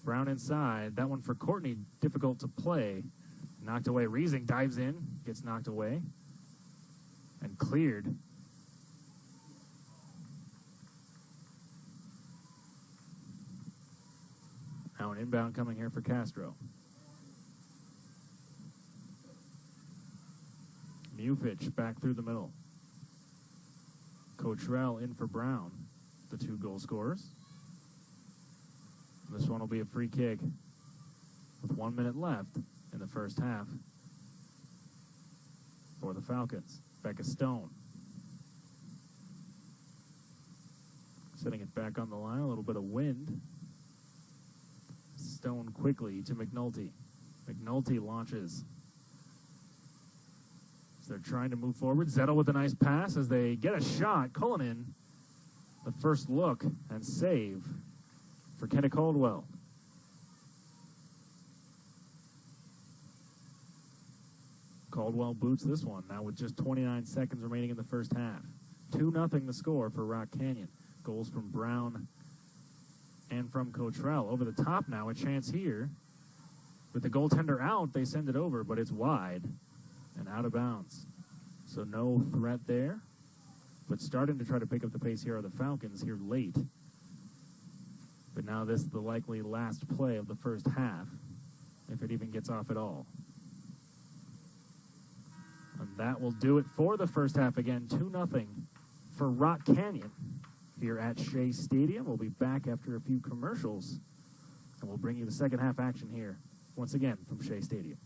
Brown inside. That one for Courtney, difficult to play. Knocked away. Riesing dives in, gets knocked away, and cleared. Now an inbound coming here for Castro. Mufich back through the middle. Cottrell in for Brown, the 2 goal scorers. This one will be a free kick with 1 minute left in the first half for the Falcons. Becca Stone. Setting it back on the line, a little bit of wind. Stone quickly to McNulty. McNulty launches. So they're trying to move forward. Zettel with a nice pass as they get a shot. Cullinan, the first look and save for Kenna Caldwell. Caldwell boots this one now with just 29 seconds remaining in the first half. 2-0 the score for Rock Canyon. Goals from Brown and from Cottrell. Over the top now, a chance here. With the goaltender out, they send it over, but it's wide and out of bounds. So no threat there. But starting to try to pick up the pace here are the Falcons here late. But now this is the likely last play of the first half, if it even gets off at all. And that will do it for the first half again. 2-0 for Rock Canyon here at Shea Stadium. We'll be back after a few commercials, and we'll bring you the second half action here once again from Shea Stadium.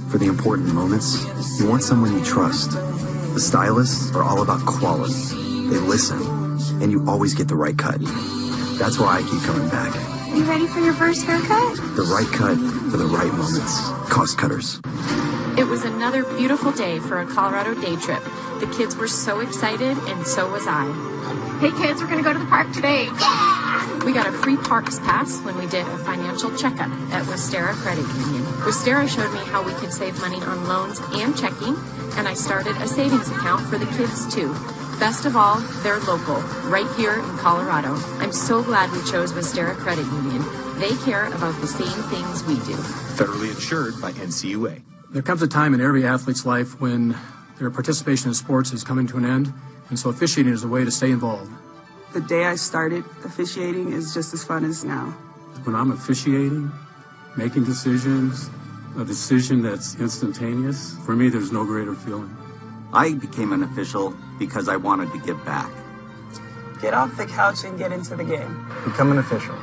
For the important moments, you want someone you trust. The stylists are all about quality. They listen, and you always get the right cut. That's why I keep coming back. You ready for your first haircut? The right cut for the right moments. Cost Cutters. It was another beautiful day for a Colorado day trip. The kids were so excited, and so was I. Hey kids, we're gonna go to the park today. Yeah! We got a free parks pass when we did a financial checkup at Wistera Credit Union. Wistera showed me how we could save money on loans and checking, and I started a savings account for the kids too. Best of all, they're local, right here in Colorado. I'm so glad we chose Wistera Credit Union. They care about the same things we do. Federally insured by NCUA. There comes a time in every athlete's life when their participation in sports is coming to an end, and so officiating is a way to stay involved. The day I started officiating is just as fun as now. When I'm officiating, making decisions, a decision that's instantaneous, for me, there's no greater feeling. I became an official because I wanted to give back. Get off the couch and get into the game. Become an official.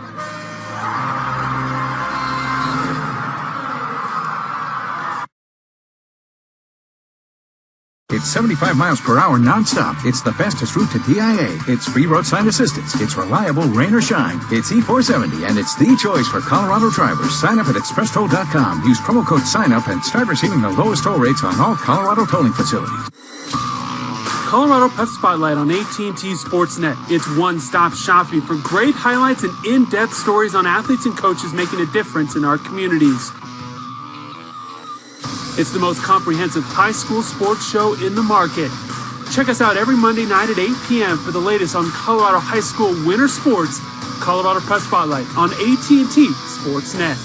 It's 75 miles per hour nonstop. It's the fastest route to DIA. It's free roadside assistance. It's reliable rain or shine. It's E470, and it's the choice for Colorado drivers. Sign up at expresstoll.com. Use promo code SIGNUP and start receiving the lowest toll rates on all Colorado tolling facilities. Colorado Pep Spotlight on AT&T Sportsnet. It's one-stop shopping for great highlights and in-depth stories on athletes and coaches making a difference in our communities. It's the most comprehensive high school sports show in the market. Check us out every Monday night at 8 p.m. for the latest on Colorado high school winter sports. Colorado Press Spotlight on AT&T Sportsnet.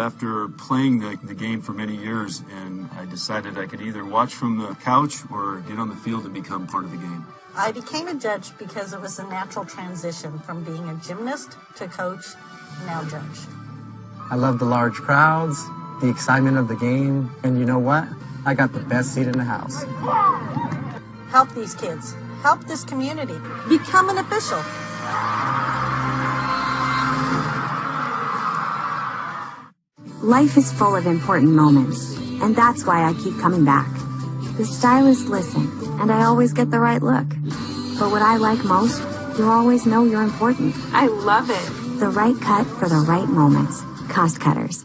After playing the game for many years, and I decided I could either watch from the couch or get on the field and become part of the game. I became a judge because it was a natural transition from being a gymnast to coach, now judge. I love the large crowds, the excitement of the game, and you know what? I got the best seat in the house. Help these kids. Help this community. Become an official. Life is full of important moments, and that's why I keep coming back. The stylists listen, and I always get the right look. But what I like most, you always know you're important. I love it. The right cut for the right moments. Cost Cutters.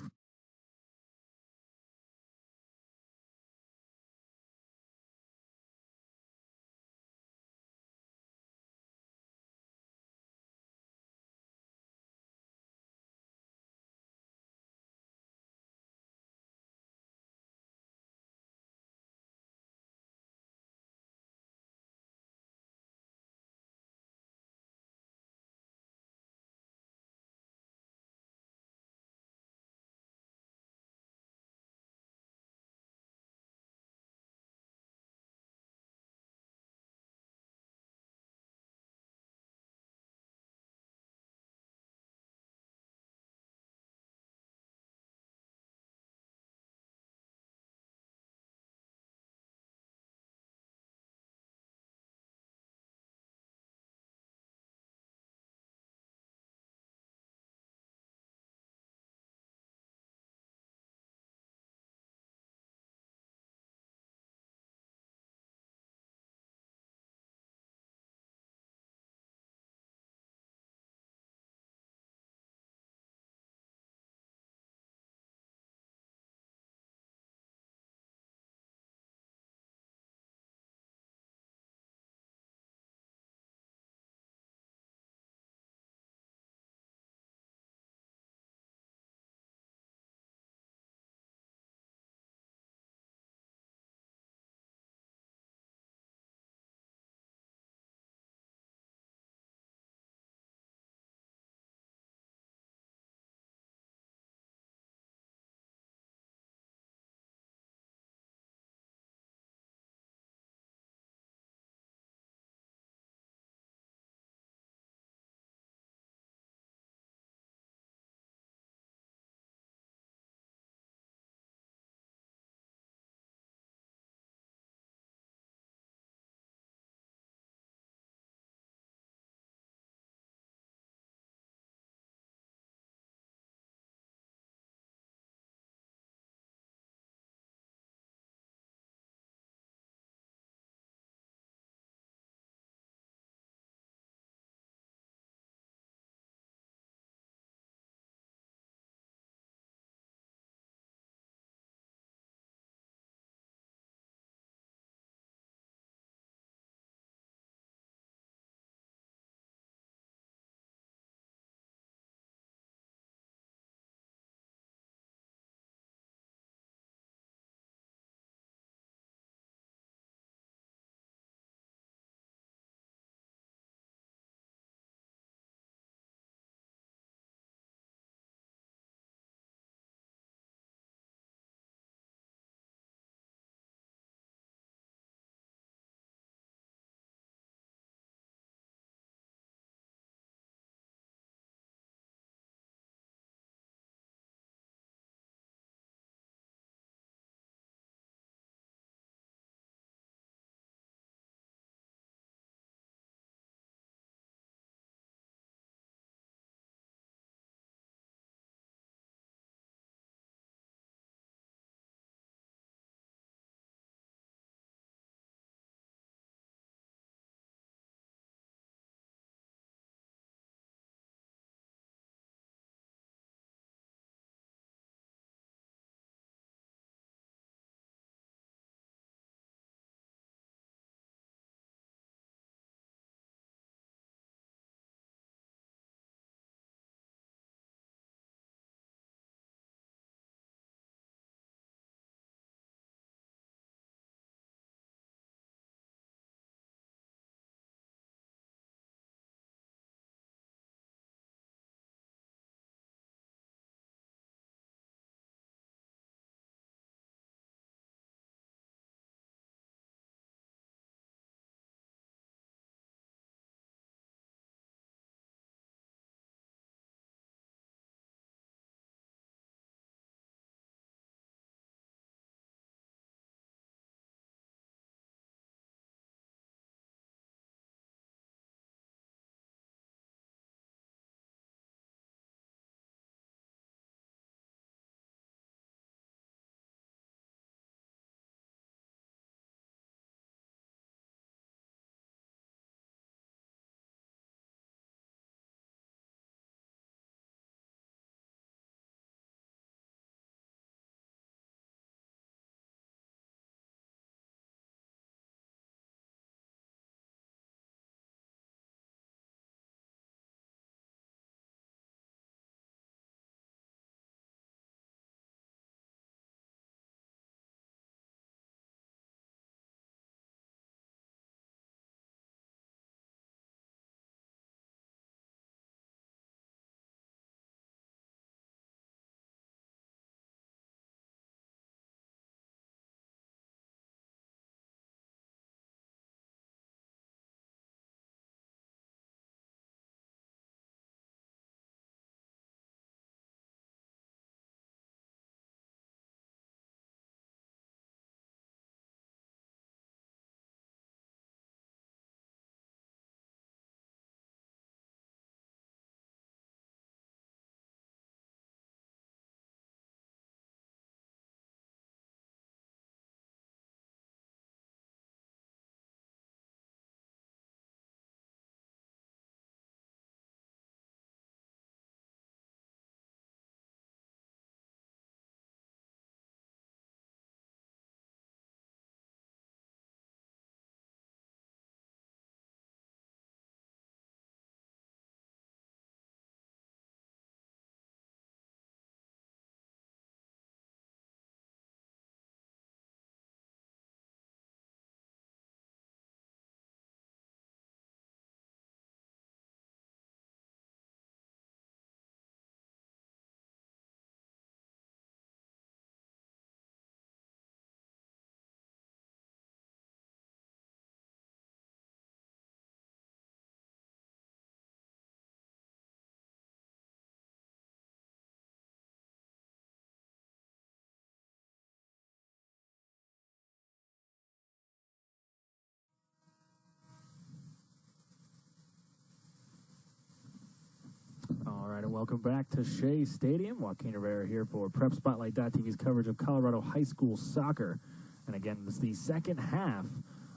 welcome back to Shea Stadium. Joaquin Rivera here for PrepSpotlight.tv's coverage of Colorado high school soccer. And again, it's the second half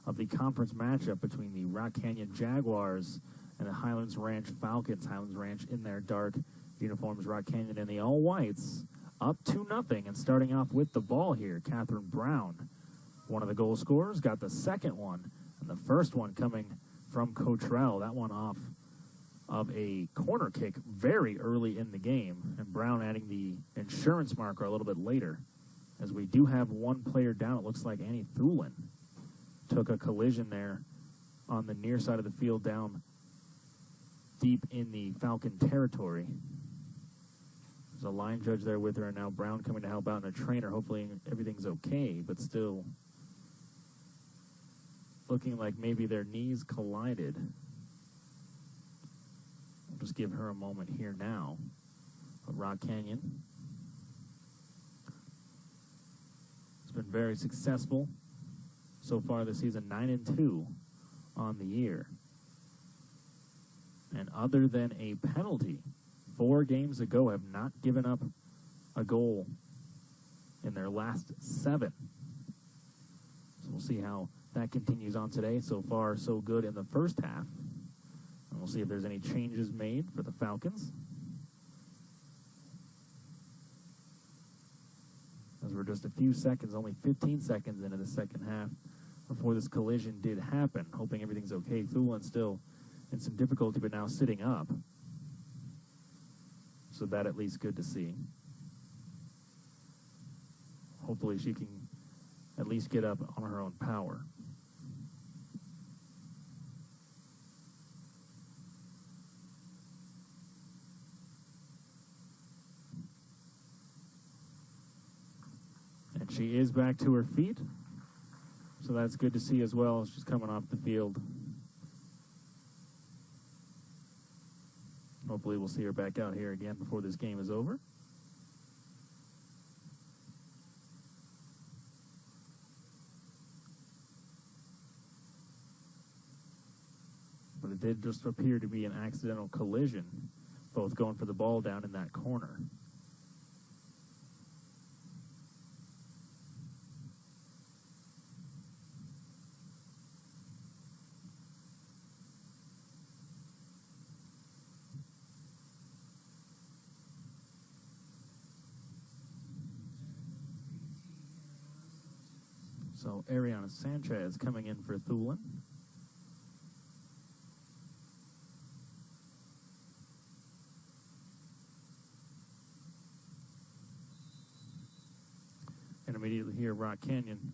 of the conference matchup between the Rock Canyon Jaguars and the Highlands Ranch Falcons. Highlands Ranch in their dark uniforms, Rock Canyon in the all-whites, up 2-0. And starting off with the ball here, Catherine Brown, one of the goal scorers, got the second one. And the first one coming from Cottrell, that one off of a corner kick very early in the game, and Brown adding the insurance marker a little bit later. As we do have one player down, it looks like Annie Thulin took a collision there on the near side of the field down deep in the Falcon territory. There's a line judge there with her, and now Brown coming to help out, and a trainer. Hopefully everything's okay, but still looking like maybe their knees collided. I'll just give her a moment here now. But Rock Canyon has been very successful so far this season, 9-2 on the year. And other than a penalty, 4 games ago have not given up a goal in their last 7. So we'll see how that continues on today. So far, so good in the first half. And we'll see if there's any changes made for the Falcons. As we're just a few seconds, only 15 seconds into the second half before this collision did happen. Hoping everything's okay. Thulin still in some difficulty, but now sitting up. So that at least good to see. Hopefully she can at least get up on her own power. And she is back to her feet. So that's good to see as well. She's coming off the field. Hopefully we'll see her back out here again before this game is over. But it did just appear to be an accidental collision, both going for the ball down in that corner. So Ariana Sanchez coming in for Thulin. And immediately here, Rock Canyon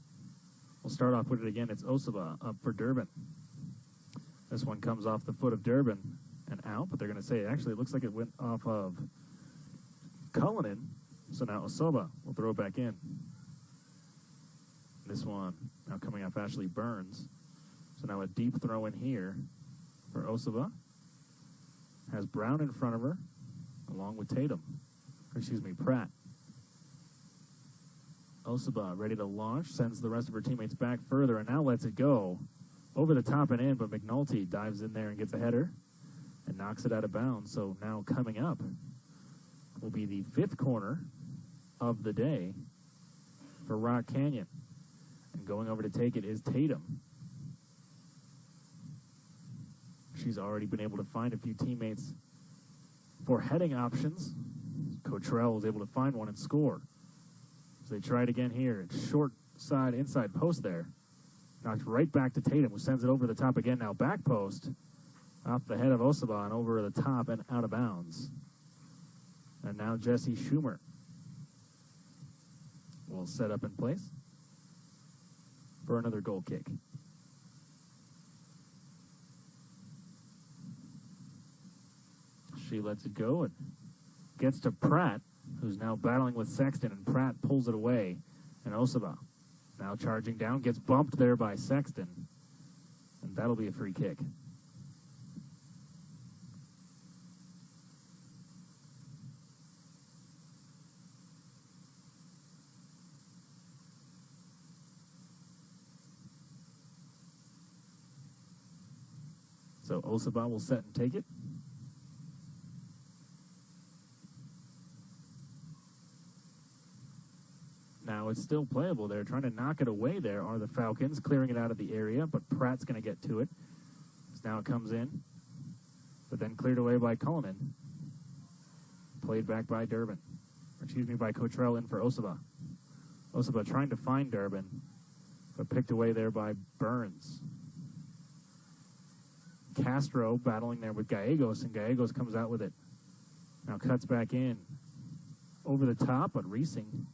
will start off with it again. It's Osaba up for Durbin. This one comes off the foot of Durbin and out, but they're going to say actually it looks like it went off of Cullinan. So now Osaba will throw it back in. This one now coming off Ashley Burns. So now a deep throw in here for Osaba. Has Brown in front of her, along with Pratt. Osaba ready to launch, sends the rest of her teammates back further, and now lets it go over the top and in, but McNulty dives in there and gets a header and knocks it out of bounds. So now coming up will be the 5th corner of the day for Rock Canyon. And going over to take it is Tatum. She's already been able to find a few teammates for heading options. Cottrell was able to find one and score. So they try it again here. It's short side, inside post there. Knocked right back to Tatum, who sends it over the top again. Now back post off the head of Osaba and over the top and out of bounds. And now Jesse Schumer will set up in place for another goal kick. She lets it go and gets to Pratt, who's now battling with Sexton, and Pratt pulls it away. And Osaba now charging down, gets bumped there by Sexton, and that'll be a free kick. So Osaba will set and take it. now. It's still playable there. Trying to knock it away there are the Falcons, clearing it out of the area, but Pratt's going to get to it. So now it comes in, but then cleared away by Cullinan. Played back by Durbin. By Cottrell in for Osaba. Osaba trying to find Durbin, but picked away there by Burns. Castro battling there with Gallegos, and Gallegos comes out with it. Now cuts back in. Over the top, but Reesing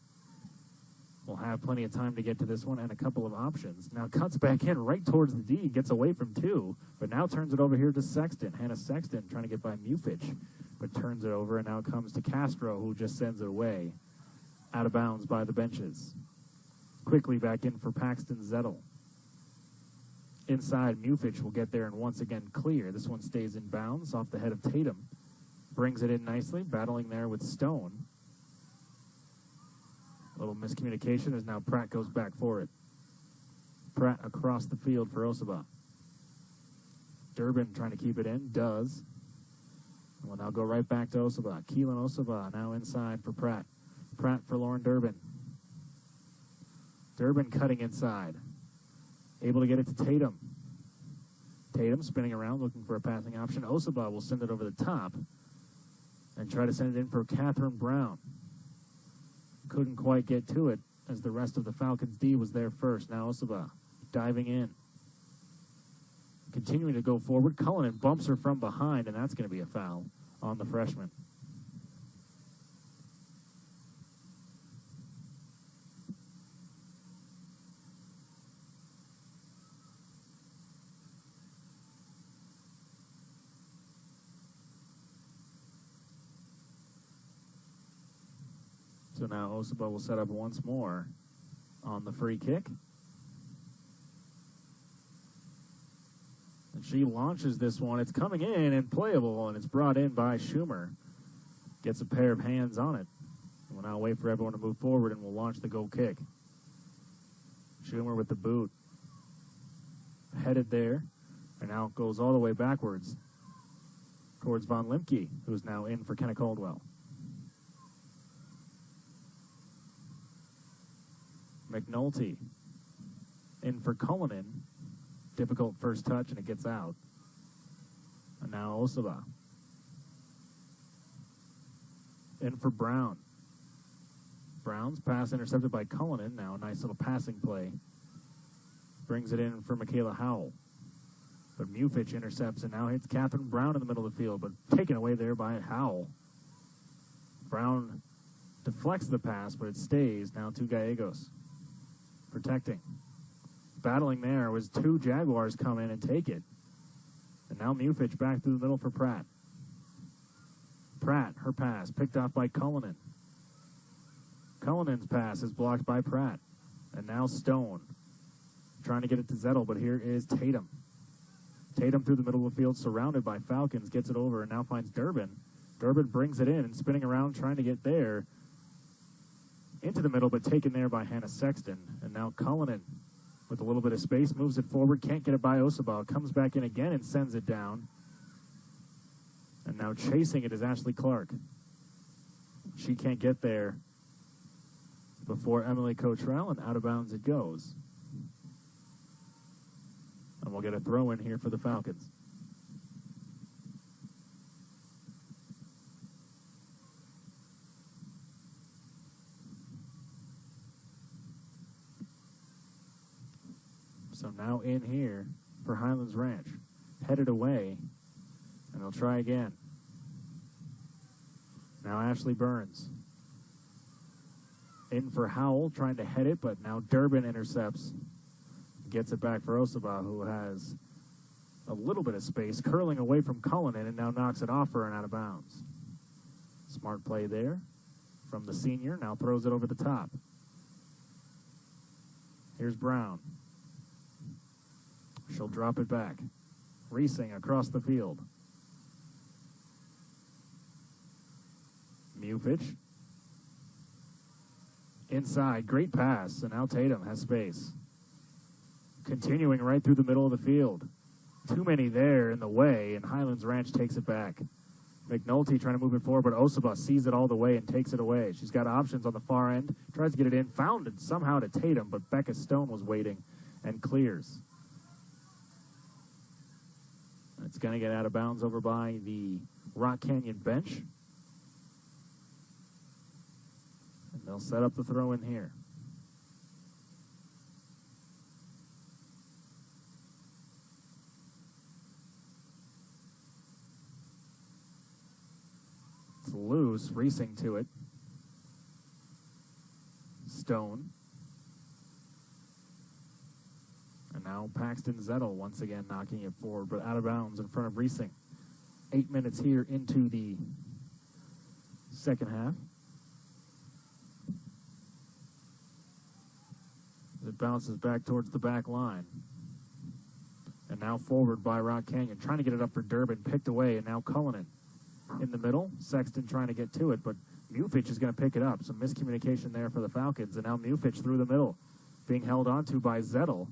will have plenty of time to get to this one and a couple of options. Now cuts back in right towards the D, gets away from two, but now turns it over here to Sexton. Hannah Sexton trying to get by Mufich, but turns it over, and now it comes to Castro, who just sends it away. Out of bounds by the benches. Quickly back in for Paxton Zettel. Inside, Mufich will get there and once again clear. This one stays in bounds off the head of Tatum. Brings it in nicely, battling there with Stone. A little miscommunication as now Pratt goes back for it. Pratt across the field for Osaba. Durbin trying to keep it in, does. Will now go right back to Osaba. Keelan Osaba now inside for Pratt. Pratt for Lauren Durbin. Durbin cutting inside. Able to get it to Tatum. Tatum spinning around looking for a passing option. Osaba will send it over the top and try to send it in for Catherine Brown. Couldn't quite get to it as the rest of the Falcons D was there first. Now Osaba diving in. Continuing to go forward. Cullinan bumps her from behind, and that's going to be a foul on the freshman. So now Osaba will set up once more on the free kick. And she launches this one. It's coming in and playable, and it's brought in by Schumer. Gets a pair of hands on it. We'll now wait for everyone to move forward, and we'll launch the goal kick. Schumer with the boot. Headed there, and now it goes all the way backwards towards Von Limke, who's now in for Kenna Caldwell. McNulty in for Cullinan. Difficult first touch, and it gets out. And now Osaba. In for Brown. Brown's pass intercepted by Cullinan. Now a nice little passing play. Brings it in for Michaela Howell. But Mufich intercepts and now hits Catherine Brown in the middle of the field, but taken away there by Howell. Brown deflects the pass, but it stays now to Gallegos. Protecting. Battling there was two Jaguars come in and take it. And now Mufich back through the middle for Pratt. Pratt, her pass, picked off by Cullinan. Cullinan's pass is blocked by Pratt. And now Stone. Trying to get it to Zettel, but here is Tatum. Tatum through the middle of the field, surrounded by Falcons, gets it over and now finds Durbin. Durbin brings it in and spinning around, trying to get there. Into the middle, but taken there by Hannah Sexton. And now Cullinan, with a little bit of space, moves it forward, can't get it by Osaba. Comes back in again and sends it down. And now chasing it is Ashley Clark. She can't get there before Emily Cottrell, and out of bounds it goes. And we'll get a throw in here for the Falcons. So now in here for Highlands Ranch. Headed away, and they'll try again. Now Ashley Burns. In for Howell, trying to head it, but now Durbin intercepts. Gets it back for Osaba, who has a little bit of space, curling away from Cullinan, and now knocks it off her and out of bounds. Smart play there from the senior, now throws it over the top. Here's Brown. She'll drop it back. Reesing across the field. Mufich. Inside, great pass, and now Tatum has space. Continuing right through the middle of the field. Too many there in the way, and Highlands Ranch takes it back. McNulty trying to move it forward, but Osaba sees it all the way and takes it away. She's got options on the far end, tries to get it in, found it somehow to Tatum, but Becca Stone was waiting and clears. It's going to get out of bounds over by the Rock Canyon bench. And they'll set up the throw in here. It's loose, racing to it. Stone. And now Paxton Zettel once again knocking it forward, but out of bounds in front of Reesing. 8 minutes here into the second half. It bounces back towards the back line. And now forward by Rock Canyon, trying to get it up for Durbin, picked away, and now Cullinan in the middle. Sexton trying to get to it, but Mufich is going to pick it up. Some miscommunication there for the Falcons, and now Mufich through the middle, being held onto by Zettel.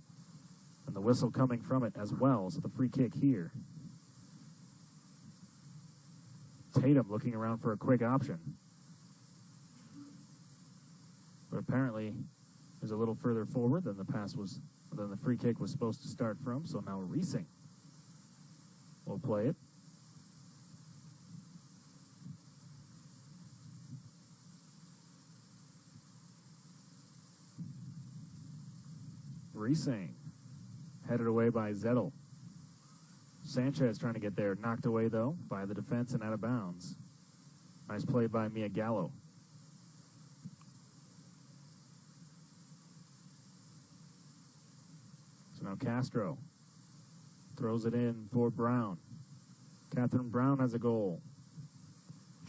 And the whistle coming from it as well, so the free kick here. Tatum looking around for a quick option. But apparently is a little further forward than the free kick was supposed to start from, so now Reesing will play it. Reesing. Headed away by Zettel. Sanchez trying to get there. Knocked away, though, by the defense and out of bounds. Nice play by Mia Gallo. So now Castro throws it in for Brown. Catherine Brown has a goal.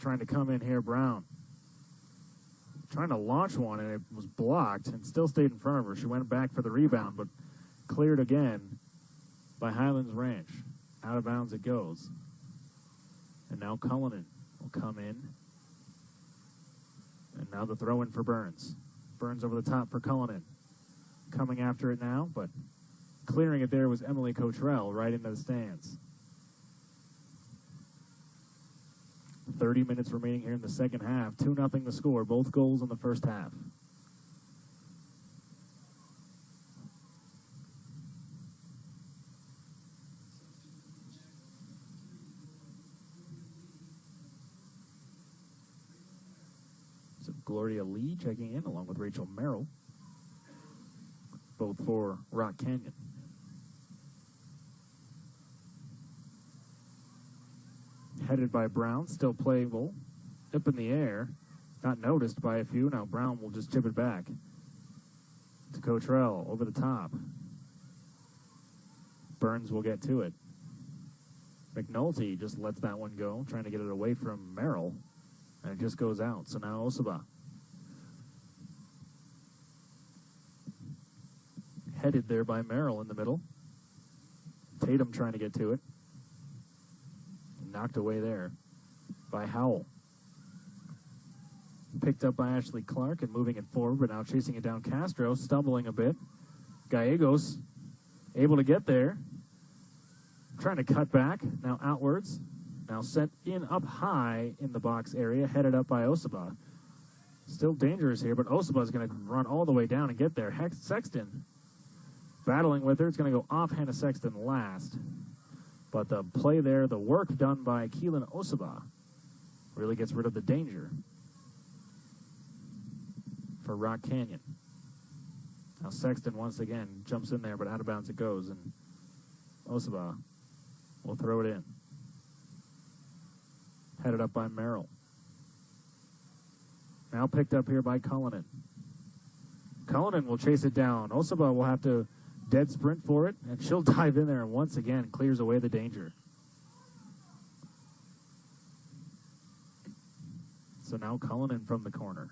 Trying to come in here, Brown. Trying to launch one, and it was blocked and still stayed in front of her. She went back for the rebound, but cleared again by Highlands Ranch. Out of bounds it goes. And now Cullinan will come in. And now the throw in for Burns. Burns over the top for Cullinan. Coming after it now, but clearing it there was Emily Cottrell right into the stands. 30 minutes remaining here in the second half. 2-0 the score. Both goals in the first half. Gloria Lee checking in along with Rachel Merrill, both for Rock Canyon. Headed by Brown, still playable, up in the air, not noticed by a few. Now Brown will just chip it back to Cottrell over the top. Burns will get to it. McNulty just lets that one go, trying to get it away from Merrill, and it just goes out. So now Osaba. Headed there by Merrill in the middle. Tatum trying to get to it. Knocked away there by Howell. Picked up by Ashley Clark and moving it forward, but now chasing it down Castro, stumbling a bit. Gallegos able to get there. Trying to cut back, now outwards. Now sent in up high in the box area, headed up by Osaba. Still dangerous here, but Osaba is going to run all the way down and get there. Sexton battling with her. It's going to go off Hannah Sexton last. But the play there, the work done by Keelan Osaba, really gets rid of the danger for Rock Canyon. Now Sexton once again jumps in there, but out of bounds it goes, and Osaba will throw it in. Headed up by Merrill. Now picked up here by Cullinan. Cullinan will chase it down. Osaba will have to dead sprint for it, and she'll dive in there and once again clears away the danger. So now Cullinan from the corner.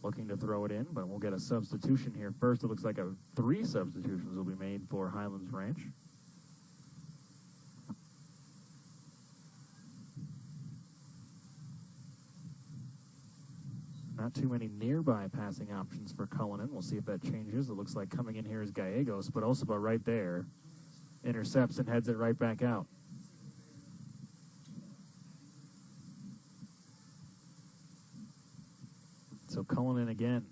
Looking to throw it in, but we'll get a substitution here. First, it looks like 3 substitutions will be made for Highlands Ranch. Not too many nearby passing options for Cullinan. We'll see if that changes. It looks like coming in here is Gallegos, but Osaba right there intercepts and heads it right back out. So Cullinan again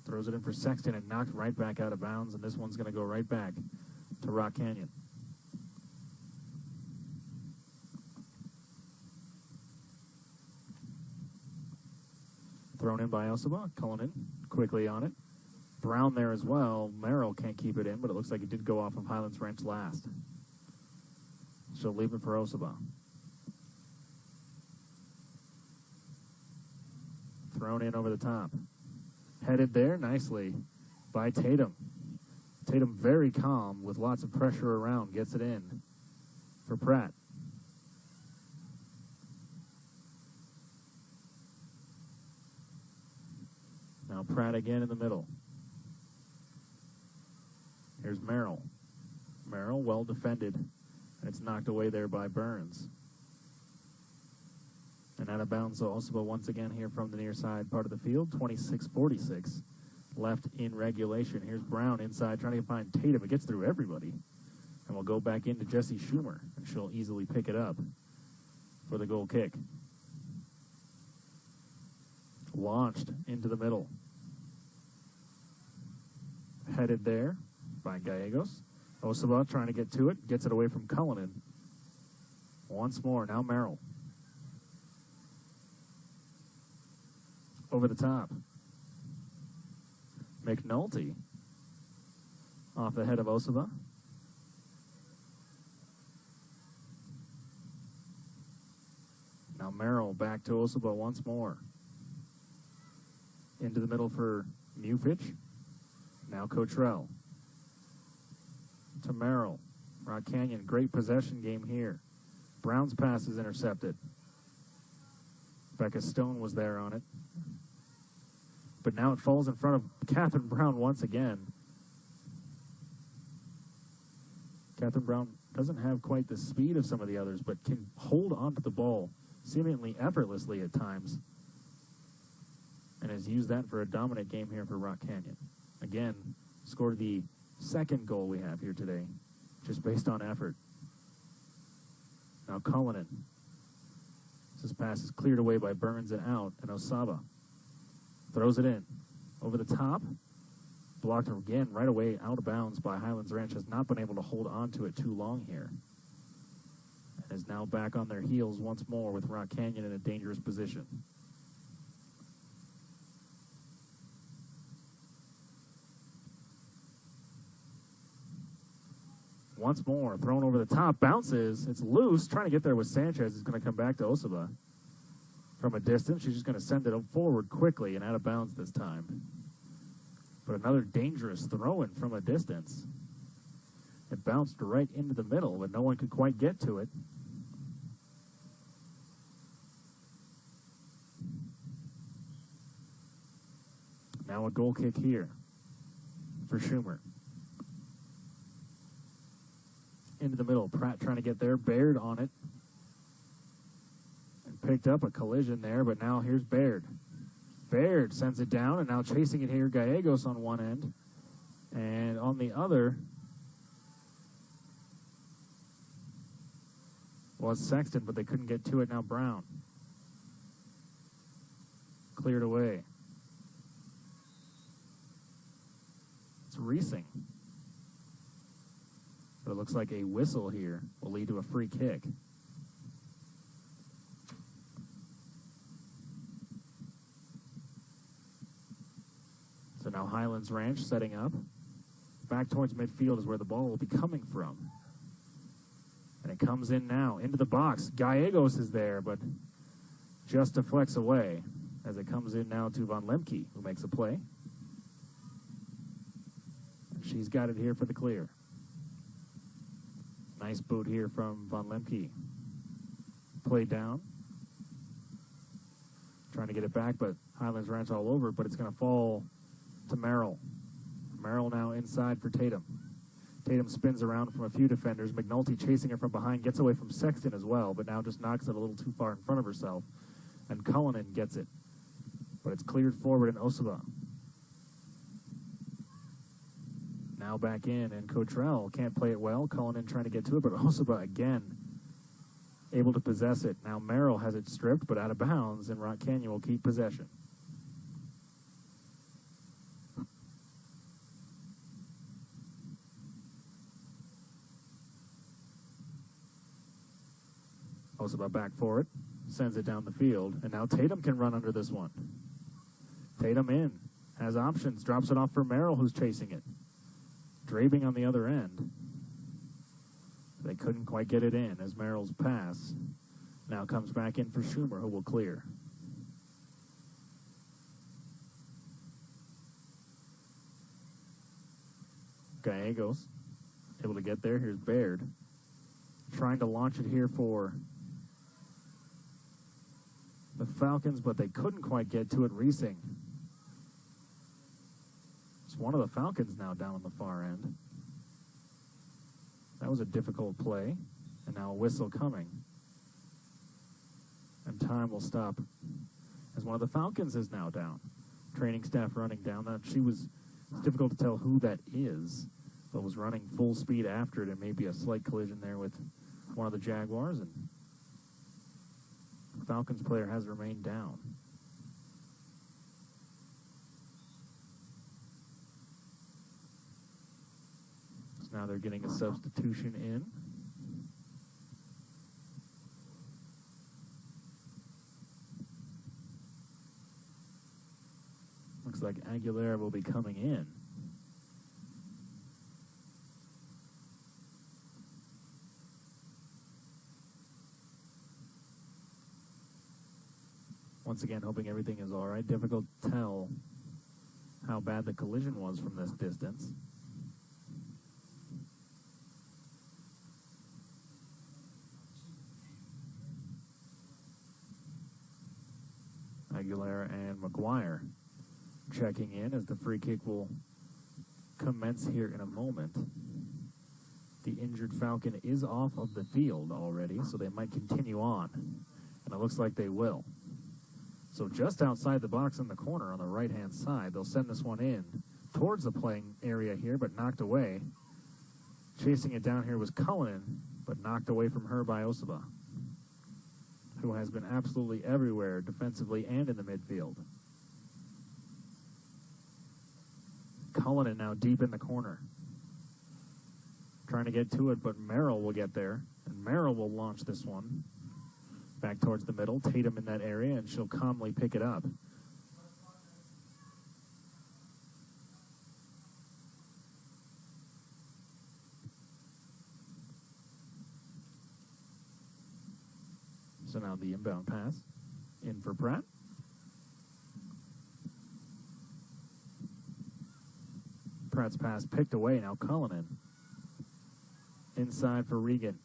throws it in for Sexton and knocked right back out of bounds, and this one's going to go right back to Rock Canyon. Thrown in by Osaba. Cullinan quickly on it. Brown there as well. Merrill can't keep it in, but it looks like it did go off of Highlands Ranch last. She'll leave it for Osaba. Thrown in over the top. Headed there nicely by Tatum. Tatum very calm with lots of pressure around. Gets it in for Pratt. Now Pratt again in the middle. Here's Merrill. Merrill well defended. And it's knocked away there by Burns. And out of bounds, so Osaba once again here from the near side part of the field. 26-46 left in regulation. Here's Brown inside trying to find Tatum. It gets through everybody. And we'll go back into Jessie Schumer. And she'll easily pick it up for the goal kick. Launched into the middle. Headed there by Gallegos. Osaba trying to get to it. Gets it away from Cullinan. Once more. Now Merrill. Over the top. McNulty off the head of Osaba. Now Merrill back to Osaba once more. Into the middle for Mufich. Now Cottrell. To Merrill. Rock Canyon, great possession game here. Brown's pass is intercepted. Becca Stone was there on it. But now it falls in front of Catherine Brown once again. Catherine Brown doesn't have quite the speed of some of the others, but can hold onto the ball seemingly effortlessly at times. And has used that for a dominant game here for Rock Canyon. Again, scored the second goal we have here today, just based on effort. Now Cullinan. This pass is cleared away by Burns and out, and Osaba throws it in. Over the top. Blocked again right away out of bounds by Highlands Ranch. Has not been able to hold on to it too long here. And is now back on their heels once more with Rock Canyon in a dangerous position. Once more, thrown over the top, bounces. It's loose. Trying to get there with Sanchez. It's going to come back to Osaba from a distance. She's just going to send it forward quickly and out of bounds this time. But another dangerous throw-in from a distance. It bounced right into the middle, but no one could quite get to it. Now a goal kick here for Schumer. Into the middle. Pratt trying to get there. Baird on it. And picked up a collision there, but now here's Baird. Baird sends it down, and now chasing it here, Gallegos on one end. And on the other was Sexton, but they couldn't get to it. Now Brown. Cleared away. It's Reesing. But it looks like a whistle here will lead to a free kick. So now Highlands Ranch setting up. Back towards midfield is where the ball will be coming from. And it comes in now into the box. Gallegos is there, but just deflects away as it comes in now to Von Lemke, who makes a play. And she's got it here for the clear. Nice boot here from Von Lemke. Played down. Trying to get it back, but Highlands Ranch all over, but it's going to fall to Merrill. Merrill now inside for Tatum. Tatum spins around from a few defenders. McNulty chasing her from behind, gets away from Sexton as well, but now just knocks it a little too far in front of herself. And Cullinan gets it. But it's cleared forward in Osaba. Now back in, and Cottrell can't play it well. Cullinan trying to get to it, but Osaba again able to possess it. Now Merrill has it stripped, but out of bounds, and Rock Canyon will keep possession. Osaba back for it, sends it down the field, and now Tatum can run under this one. Tatum in, has options, drops it off for Merrill, who's chasing it. Draping on the other end. They couldn't quite get it in as Merrill's pass now comes back in for Schumer, who will clear. Gallegos able to get there. Here's Baird trying to launch it here for the Falcons, but they couldn't quite get to it. Reesing. It's one of the Falcons now down on the far end. That was a difficult play, and now a whistle coming. And time will stop as one of the Falcons is now down. Training staff running down. It's difficult to tell who that is, but was running full speed after it, and maybe a slight collision there with one of the Jaguars, and the Falcons player has remained down. So now they're getting a substitution in. Looks like Aguilera will be coming in. Once again, hoping everything is all right. Difficult to tell how bad the collision was from this distance. Aguilera and McGuire checking in as the free kick will commence here in a moment. The injured Falcon is off of the field already, so they might continue on, and it looks like they will. So just outside the box in the corner on the right-hand side, they'll send this one in towards the playing area here, but knocked away. Chasing it down here was Cullinan, but knocked away from her by Osaba, who has been absolutely everywhere defensively and in the midfield. Cullinan now deep in the corner. Trying to get to it, but Merrill will get there, and Merrill will launch this one back towards the middle. Tatum in that area, and she'll calmly pick it up. So now the inbound pass in for Pratt. Pratt's pass picked away. Now Cullinan inside for Regan.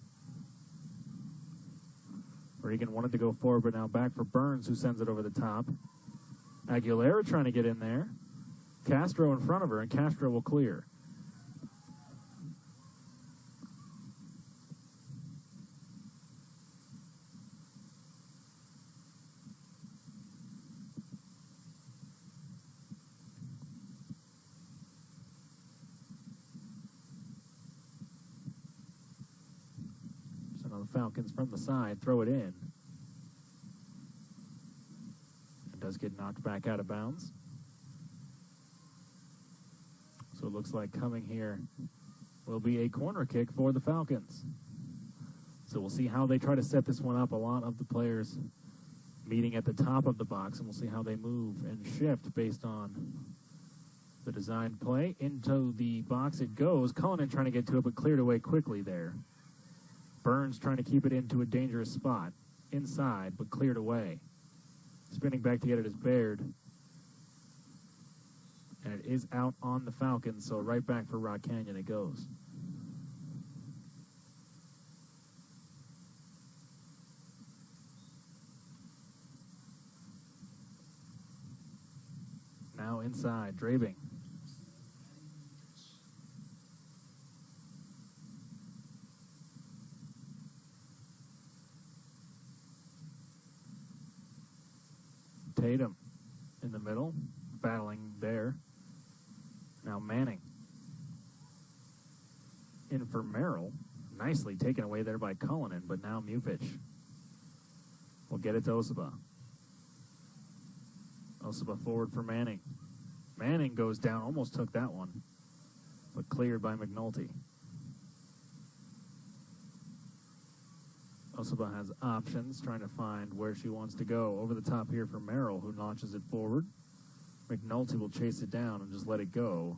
Regan wanted to go forward, but now back for Burns, who sends it over the top. Aguilera trying to get in there. Castro in front of her, and Castro will clear. Falcons from the side throw it in. It does get knocked back out of bounds. So it looks like coming here will be a corner kick for the Falcons. So we'll see how they try to set this one up. A lot of the players meeting at the top of the box, and we'll see how they move and shift based on the designed play. Into the box it goes. Cullinan trying to get to it, but cleared away quickly there. Burns trying to keep it into a dangerous spot. Inside, but cleared away. Spinning back to get it is Baird. And it is out on the Falcons, so right back for Rock Canyon it goes. Now inside, Drabing. Tatum in the middle, battling there. Now Manning. In for Merrill. Nicely taken away there by Cullinan, but now Mufich will get it to Osaba. Osaba forward for Manning. Manning goes down, almost took that one, but cleared by McNulty. Osaba has options, trying to find where she wants to go. Over the top here for Merrill, who launches it forward. McNulty will chase it down and just let it go.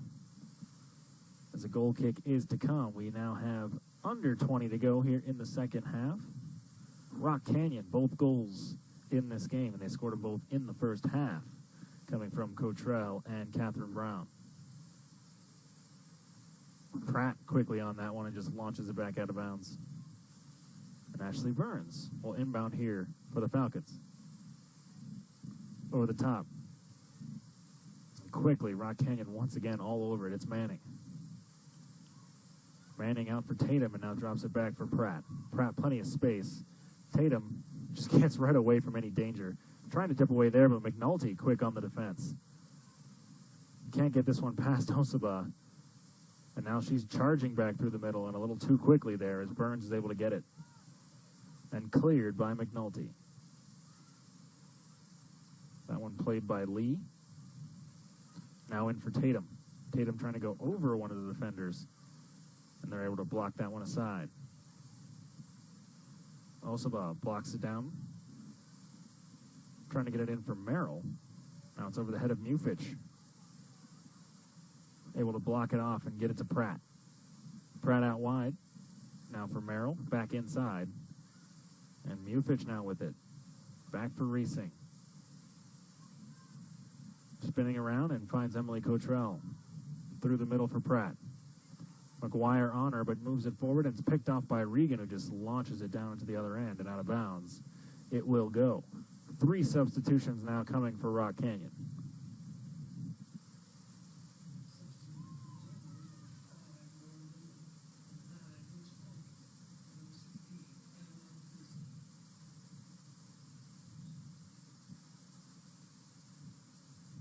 As a goal kick is to come, we now have under 20 to go here in the second half. Rock Canyon, both goals in this game, and they scored them both in the first half, coming from Cottrell and Catherine Brown. Pratt quickly on that one and just launches it back out of bounds. And Ashley Burns will inbound here for the Falcons. Over the top. Quickly, Rock Canyon once again all over it. It's Manning. Manning out for Tatum and now drops it back for Pratt. Pratt, plenty of space. Tatum just gets right away from any danger. Trying to dip away there, but McNulty quick on the defense. Can't get this one past Osaba. And now she's charging back through the middle and a little too quickly there as Burns is able to get it. And cleared by McNulty. That one played by Lee. Now in for Tatum. Tatum trying to go over one of the defenders. And they're able to block that one aside. Osaba blocks it down. Trying to get it in for Merrill. Now it's over the head of Mufich. Able to block it off and get it to Pratt. Pratt out wide. Now for Merrill. Back inside. And Mufich now with it. Back for Reesing. Spinning around and finds Emily Cottrell. Through the middle for Pratt. McGuire on her, but moves it forward, and it's picked off by Regan, who just launches it down into the other end and out of bounds. It will go. 3 substitutions now coming for Rock Canyon.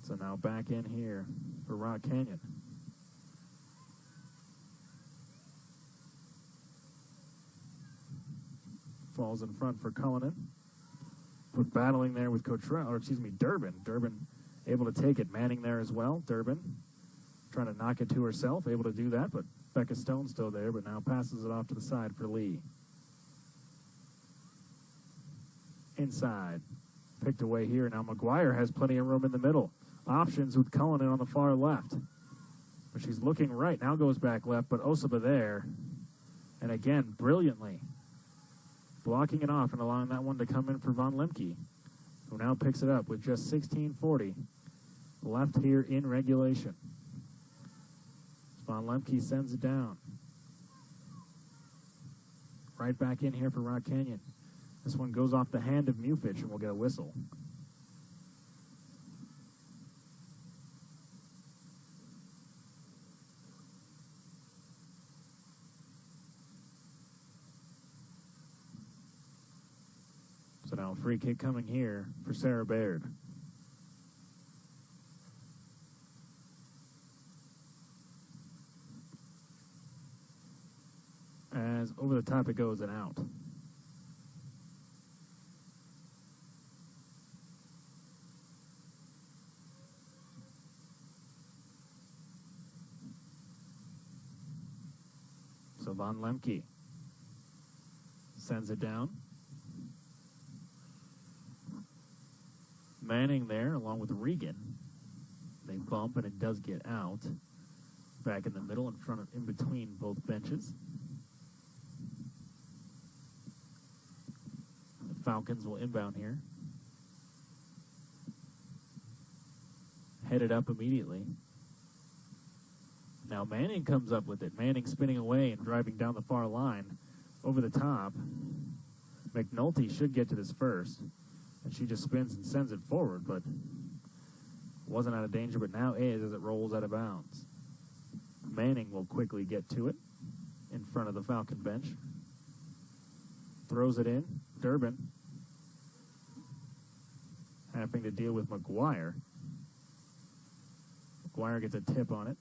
So now back in here for Rock Canyon. Falls in front for Cullinan. With battling there with Durbin. Durbin able to take it. Manning there as well. Durbin trying to knock it to herself. Able to do that, but Becca Stone still there, but now passes it off to the side for Lee. Inside. Picked away here. Now McGuire has plenty of room in the middle. Options with Cullinan on the far left. But she's looking right. Now goes back left, but Osaba there. And again, brilliantly blocking it off and allowing that one to come in for Von Lemke, who now picks it up with just 16:40 left here in regulation. Von Lemke sends it down. Right back in here for Rock Canyon. This one goes off the hand of Mufich and we'll get a whistle. So now a free kick coming here for Sarah Baird. As over the top it goes and out. So Von Lemke sends it down. Manning there, along with Regan. They bump, and it does get out. Back in the middle, in between both benches. The Falcons will inbound here. Headed up immediately. Now Manning comes up with it. Manning spinning away and driving down the far line. Over the top. McNulty should get to this first. And she just spins and sends it forward, but wasn't out of danger, but now is as it rolls out of bounds. Manning will quickly get to it in front of the Falcon bench. Throws it in. Durbin having to deal with McGuire. McGuire gets a tip on it.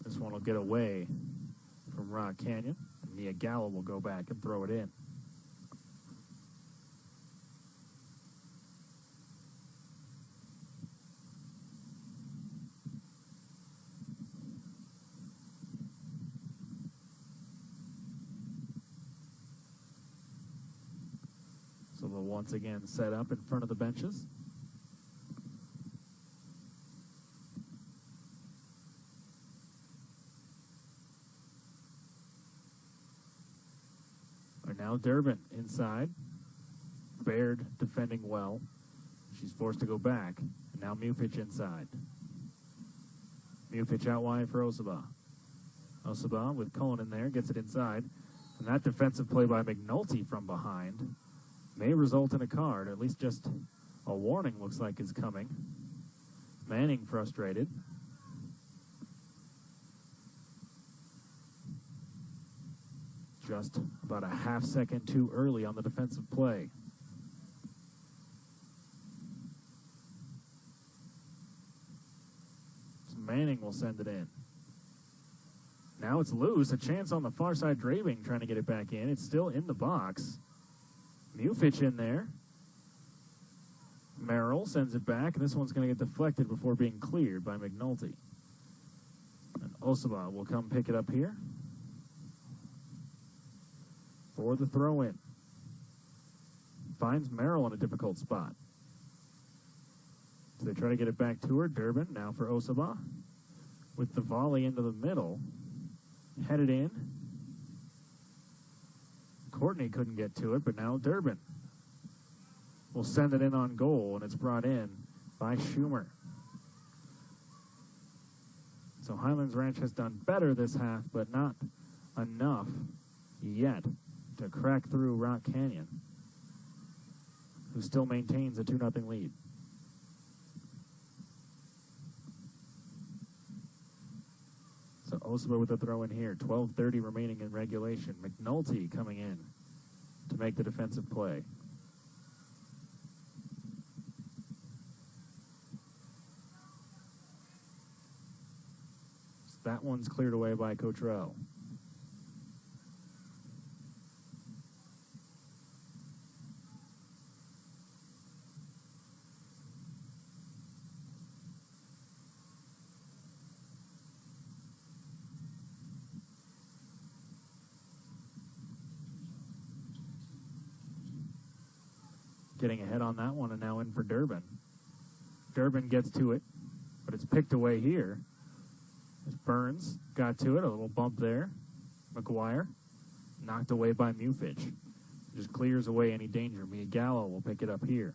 This one will get away from Rock Canyon. And Mia Gallo will go back and throw it in. will once again set up in front of the benches. And now Durbin inside. Baird defending well. She's forced to go back. And now Mufich inside. Mufich out wide for Osaba. Osaba with Cullen in there, gets it inside. And that defensive play by McNulty from behind may result in a card, or at least just a warning looks like is coming. Manning frustrated. Just about a half second too early on the defensive play. So Manning will send it in. Now it's loose. A chance on the far side. Draving trying to get it back in. It's still in the box. Mufich in there. Merrill sends it back, and this one's going to get deflected before being cleared by McNulty. And Osaba will come pick it up here for the throw-in. Finds Merrill in a difficult spot. So they try to get it back to her. Durbin now for Osaba with the volley into the middle. Headed in. Courtney couldn't get to it, but now Durbin will send it in on goal, and it's brought in by Schumer. So Highlands Ranch has done better this half, but not enough yet to crack through Rock Canyon, who still maintains a 2-0 lead. So Osaba with the throw in here. 12:30 remaining in regulation. McNulty coming in to make the defensive play. So that one's cleared away by Cottrell. Getting ahead on that one and now in for Durbin. Durbin gets to it, but it's picked away here. As Burns got to it, a little bump there. McGuire knocked away by Mufich. Just clears away any danger. Mia Gallo will pick it up here.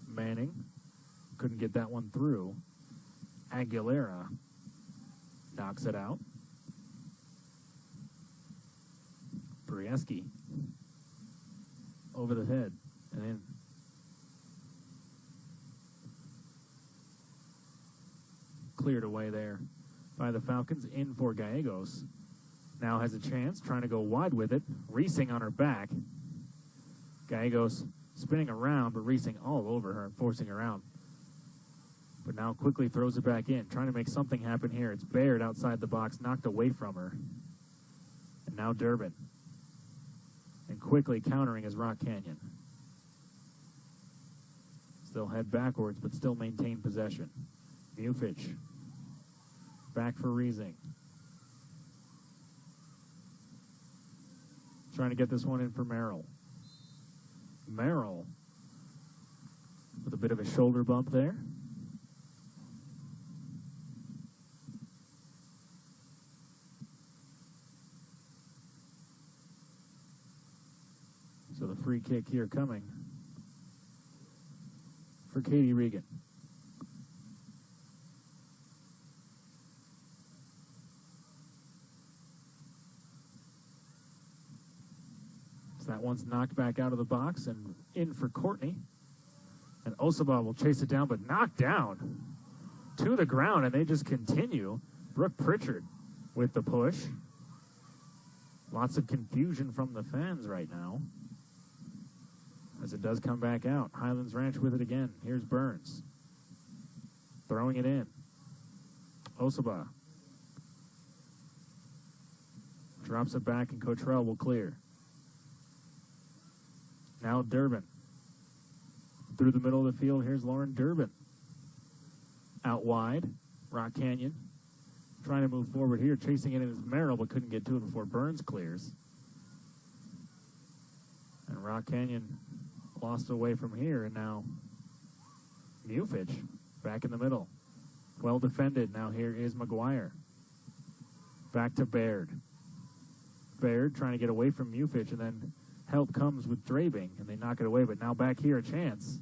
Manning couldn't get that one through. Aguilera knocks it out. Brieski over the head and in. Cleared away there by the Falcons. In for Gallegos. Now has a chance, trying to go wide with it. Reesing on her back. Gallegos spinning around, but Reesing all over her, forcing her out. But now quickly throws it back in, trying to make something happen here. It's Baird outside the box, knocked away from her. And now Durbin. And quickly countering is Rock Canyon. Still head backwards, but still maintain possession. Mufich. Back for Reesing. Trying to get this one in for Merrill. Merrill with a bit of a shoulder bump there. So the free kick here coming for Katie Regan. So that one's knocked back out of the box and in for Courtney. And Osaba will chase it down, but knocked down to the ground, and they just continue. Brooke Pritchard with the push. Lots of confusion from the fans right now, as it does come back out. Highlands Ranch with it again. Here's Burns. Throwing it in. Osaba. Drops it back, and Cottrell will clear. Now Durbin. Through the middle of the field, here's Lauren Durbin. Out wide, Rock Canyon trying to move forward here. Chasing it is Merrill, but couldn't get to it before Burns clears. And Rock Canyon lost away from here, and now Mufich back in the middle. Well defended. Now here is McGuire. Back to Baird. Baird trying to get away from Mufich, and then help comes with Drabing, and they knock it away. But now back here, a chance.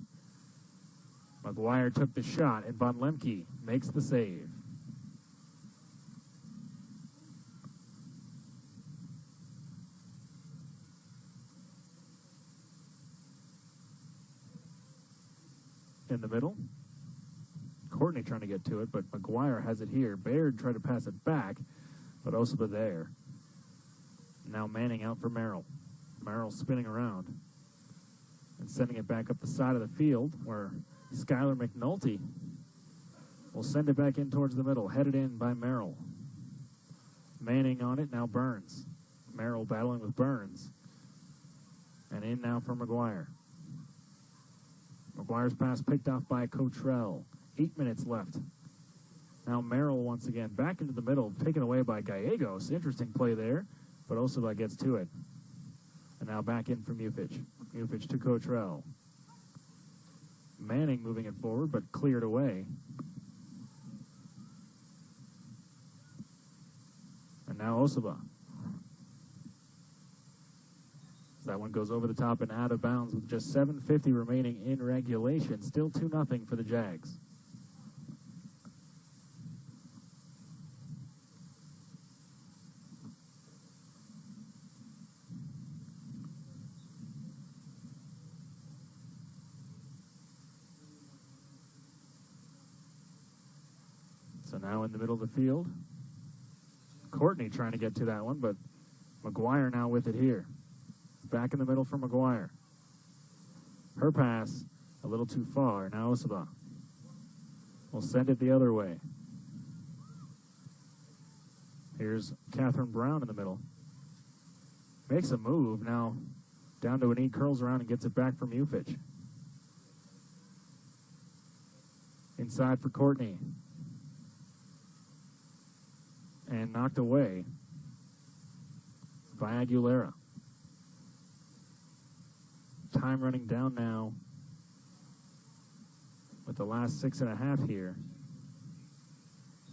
McGuire took the shot, and Von Lemke makes the save. In the middle. Courtney trying to get to it, but McGuire has it here. Baird tried to pass it back, but Osaba there. Now Manning out for Merrill. Merrill spinning around and sending it back up the side of the field where Skylar McNulty will send it back in towards the middle. Headed in by Merrill. Manning on it, now Burns. Merrill battling with Burns. And in now for McGuire. McGuire's pass picked off by Cottrell. 8 minutes left. Now Merrill once again back into the middle, taken away by Gallegos. Interesting play there, but Osaba gets to it. And now back in for Mufich. Mufich to Cottrell. Manning moving it forward, but cleared away. And now Osaba. That one goes over the top and out of bounds with just 7:50 remaining in regulation. Still 2-0 for the Jags. So now in the middle of the field. Courtney trying to get to that one, but McGuire now with it here. Back in the middle for McGuire. Her pass a little too far. Now Osaba will send it the other way. Here's Catherine Brown in the middle. Makes a move. Now down to a knee, curls around and gets it back from Mufich. Inside for Courtney. And knocked away by Aguilera. Time running down now with the last 6.5 here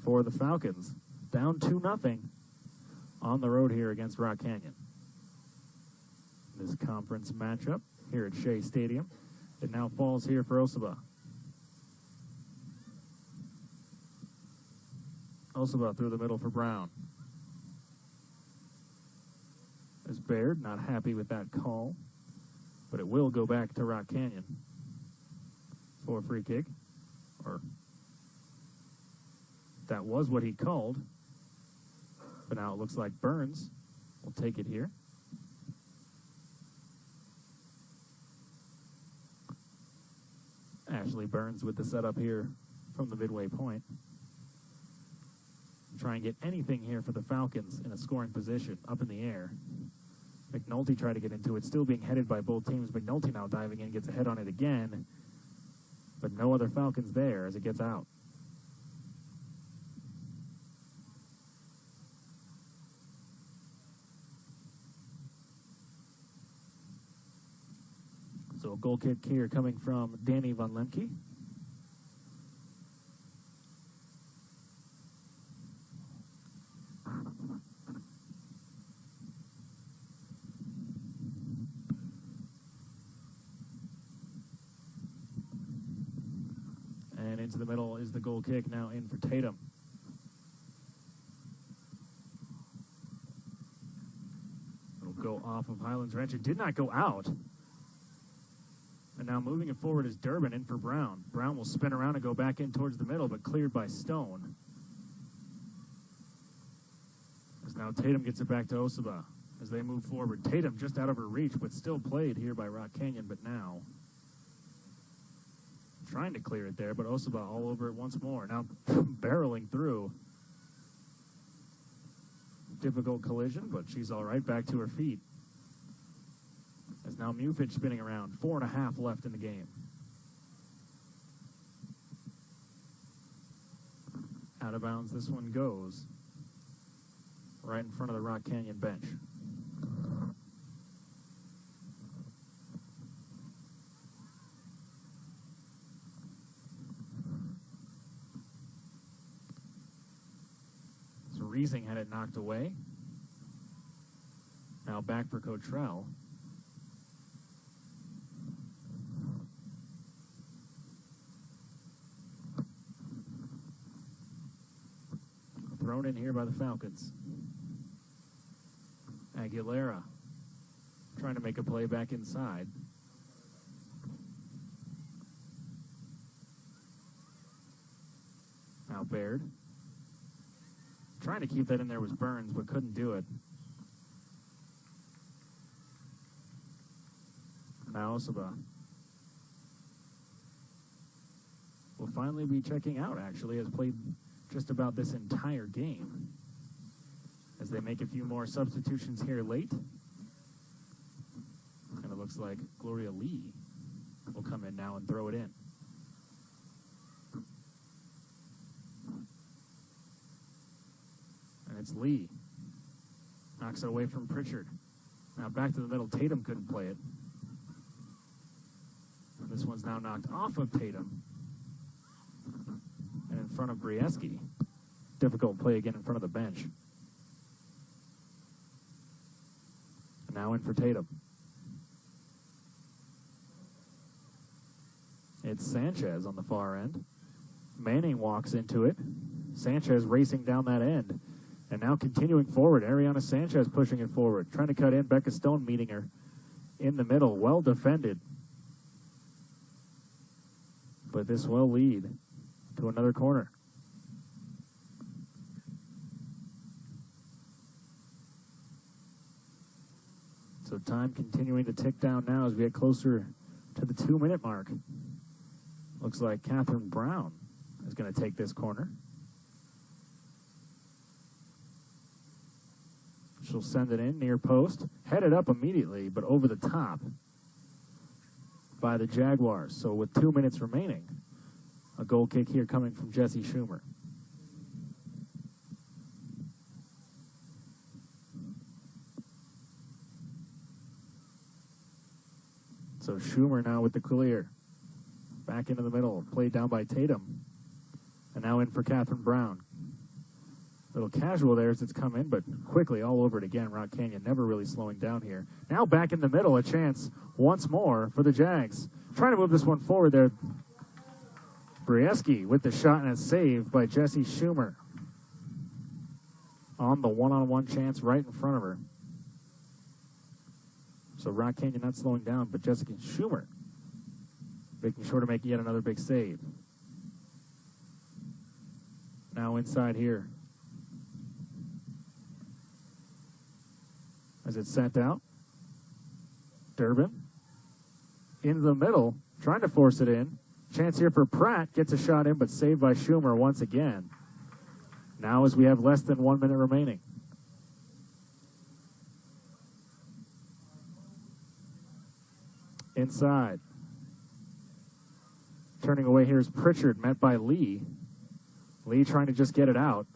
for the Falcons. Down 2-0 on the road here against Rock Canyon. This conference matchup here at Shea Stadium. It now falls here for Osaba. Osaba through the middle for Brown. There's Baird, not happy with that call. But it will go back to Rock Canyon for a free kick. Or that was what he called. But now it looks like Burns will take it here. Ashley Burns with the setup here from the midway point. Try and get anything here for the Falcons in a scoring position up in the air. McNulty tried to get into it, still being headed by both teams. McNulty now diving in, gets a head on it again. But no other Falcons there as it gets out. So a goal kick here coming from Danny Von Lemke. And into the middle is the goal kick, now in for Tatum. It'll go off of Highlands Ranch. It did not go out. And now moving it forward is Durbin in for Brown. Brown will spin around and go back in towards the middle, but cleared by Stone. As now Tatum gets it back to Osaba as they move forward. Tatum just out of her reach, but still played here by Rock Canyon, but now trying to clear it there, but Osaba all over it once more. Now barreling through. Difficult collision, but she's all right, back to her feet. As now Mufich spinning around. 4.5 left in the game. Out of bounds this one goes. right in front of the Rock Canyon bench. So Riesing had it knocked away. Now back for Cottrell. Thrown in here by the Falcons. Aguilera trying to make a play back inside. Now Baird. Trying to keep that in there was Burns, but couldn't do it. Now Osaba will finally be checking out, actually, has played just about this entire game as they make a few more substitutions here late. And it looks like Gloria Lee will come in now and throw it in. And it's Lee. Knocks it away from Pritchard. Now back to the middle. Tatum couldn't play it. This one's now knocked off of Tatum. And in front of Brieski. Difficult play again in front of the bench. And now in for Tatum. It's Sanchez on the far end. Manning walks into it. Sanchez racing down that end. And now continuing forward. Ariana Sanchez pushing it forward. Trying to cut in. Becca Stone meeting her in the middle. Well defended. But this will lead to another corner. So time continuing to tick down now as we get closer to the 2-minute mark. Looks like Catherine Brown is going to take this corner. She'll send it in near post. Headed up immediately, but over the top by the Jaguars. So with 2 minutes remaining, a goal kick here coming from Jessie Schumer. So Schumer now with the clear. Back into the middle, played down by Tatum. And now in for Catherine Brown. Little casual there as it's come in, but quickly all over it again. Rock Canyon never really slowing down here. Now back in the middle, a chance once more for the Jags. Trying to move this one forward there. Brieski with the shot and a save by Jessie Schumer. On the one-on-one chance right in front of her. So Rock Canyon not slowing down, but Jessica Schumer making sure to make yet another big save. Now inside here. As it's sent out. Durbin. In the middle. Trying to force it in. Chance here for Pratt. Gets a shot in, but saved by Schumer once again. Now as we have less than 1 minute remaining. Inside. Turning away here is Pritchard, met by Lee. Lee trying to just get it out.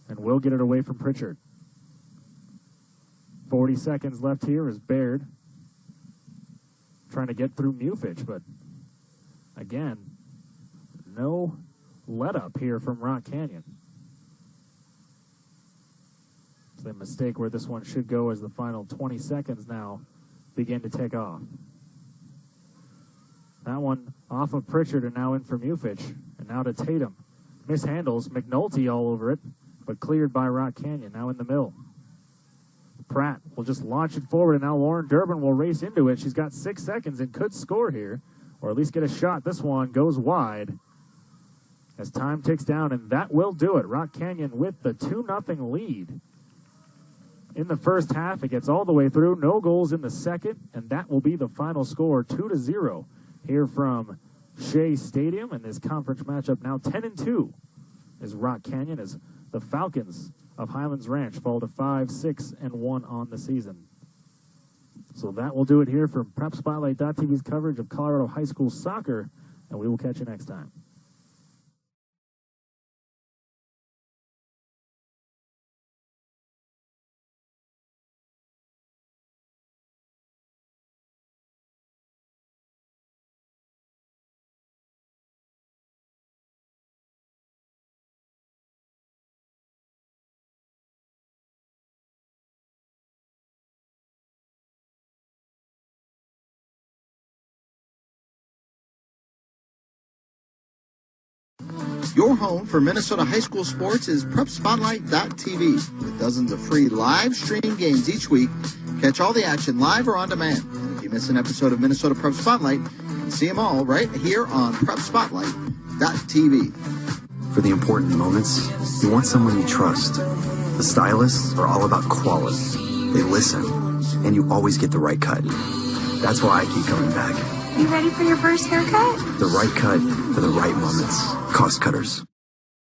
And will get it away from Pritchard. 40 seconds left here is Baird trying to get through Mufich, but again, no let up here from Rock Canyon. It's a mistake where this one should go as the final 20 seconds now begin to take off. That one off of Pritchard and now in for Mufich. And now to Tatum. Mishandles McNulty all over it, but cleared by Rock Canyon. Now in the middle. Pratt will just launch it forward, and now Lauren Durbin will race into it. She's got 6 seconds and could score here, or at least get a shot. This one goes wide as time ticks down, and that will do it. Rock Canyon with the 2-0 lead. In the first half, it gets all the way through. No goals in the second, and that will be the final score, 2-0 here from Shea Stadium. And this conference matchup now 10-2 is Rock Canyon as the Falcons of Highlands Ranch fall to 5-6-1 on the season. So that will do it here for PrepSpotlight.tv's coverage of Colorado High School soccer, and we will catch you next time. Your home for Minnesota high school sports is PrepSpotlight.tv. With dozens of free live stream games each week, catch all the action live or on demand. And if you miss an episode of Minnesota Prep Spotlight, you can see them all right here on PrepSpotlight.tv. For the important moments, you want someone you trust. The stylists are all about quality. They listen, and you always get the right cut. That's why I keep coming back. You ready for your first haircut? The right cut for the right moments. Cost Cutters.